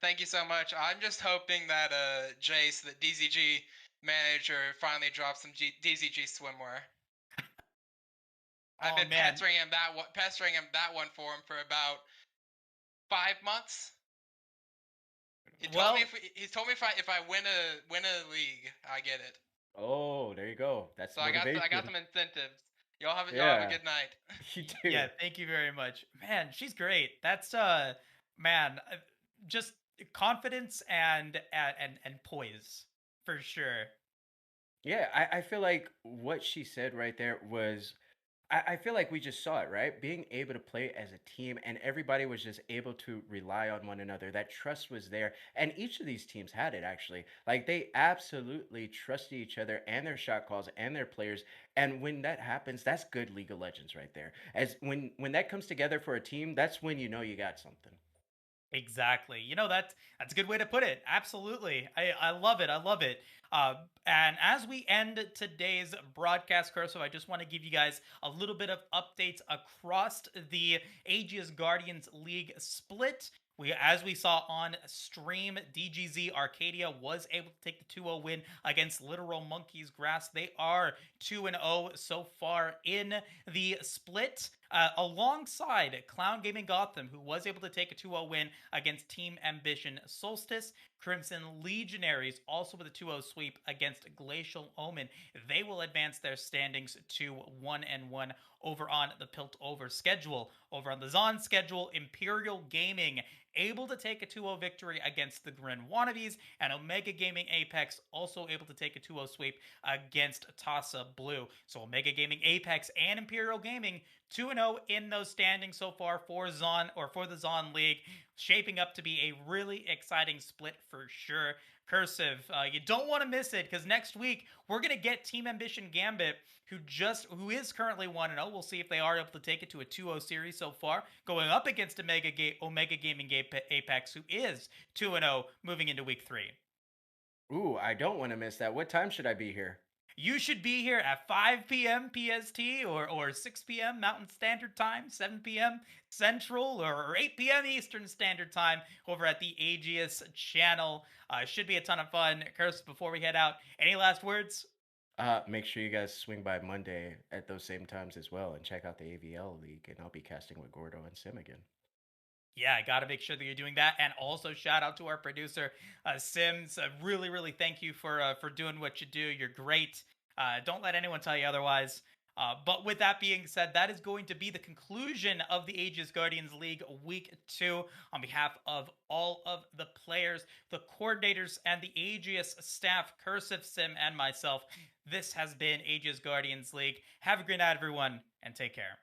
Thank you so much. I'm just hoping that Jace, the DZG manager, finally drops some DZG swimwear. I've Oh been man. pestering him that one for him for about 5 months. He told me Well, if I win a league, I get it. Oh, there you go. That's So I got motivation. some incentives. Y'all have a Yeah, good night. you yeah, do. thank you very much. Man, she's great. That's man, just confidence and poise for sure. Yeah, I feel like what she said right there was I feel like we just saw it, right? Being able to play as a team and everybody was just able to rely on one another. That trust was there. And each of these teams had it actually. Like they absolutely trusted each other and their shot calls and their players. And when that happens, that's good League of Legends right there. As when that comes together for a team, that's when you know you got something. Exactly. That's a good way to put it. Absolutely. I love it. I love it. And as we end today's broadcast, Cursive, I just want to give you guys a little bit of updates across the Aegis Guardians League split. As we saw on stream, DGZ Arcadia was able to take the 2-0 win against Literal Monkeys Grass. They are 2-0 so far in the split. Alongside Clown Gaming Gotham, who was able to take a 2-0 win against Team Ambition Solstice. Crimson Legionaries also with a 2-0 sweep against Glacial Omen. They will advance their standings to 1-1 over on the Piltover schedule. Over on the Zon schedule, Imperial Gaming able to take a 2-0 victory against the Grin Wannabes, and Omega Gaming Apex also able to take a 2-0 sweep against Tasa Blue. So Omega Gaming Apex and Imperial Gaming 2-0 in those standings so far for the Zon League, shaping up to be a really exciting split for sure. Cursive, you don't want to miss it because next week we're gonna get Team Ambition Gambit, who is currently 1-0. We'll see if they are able to take it to a 2-0 series so far, going up against Omega Gaming Apex, who is 2-0 moving into week 3. Ooh, I don't want to miss that. What time should I be here? You should be here at 5 p.m. PST or 6 p.m. Mountain Standard Time, 7 p.m. Central, or 8 p.m. Eastern Standard Time over at the Aegis channel. Should be a ton of fun. Curse, before we head out, any last words? Make sure you guys swing by Monday at those same times as well and check out the AVL League, and I'll be casting with Gordo and Sim again. Yeah, I got to make sure that you're doing that. And also shout out to our producer, Sims. Really, really thank you for doing what you do. You're great. Don't let anyone tell you otherwise. But with that being said, that is going to be the conclusion of the Aegis Guardians League Week 2. On behalf of all of the players, the coordinators, and the Aegis staff, Cursive, Sim, and myself, this has been Aegis Guardians League. Have a great night, everyone, and take care.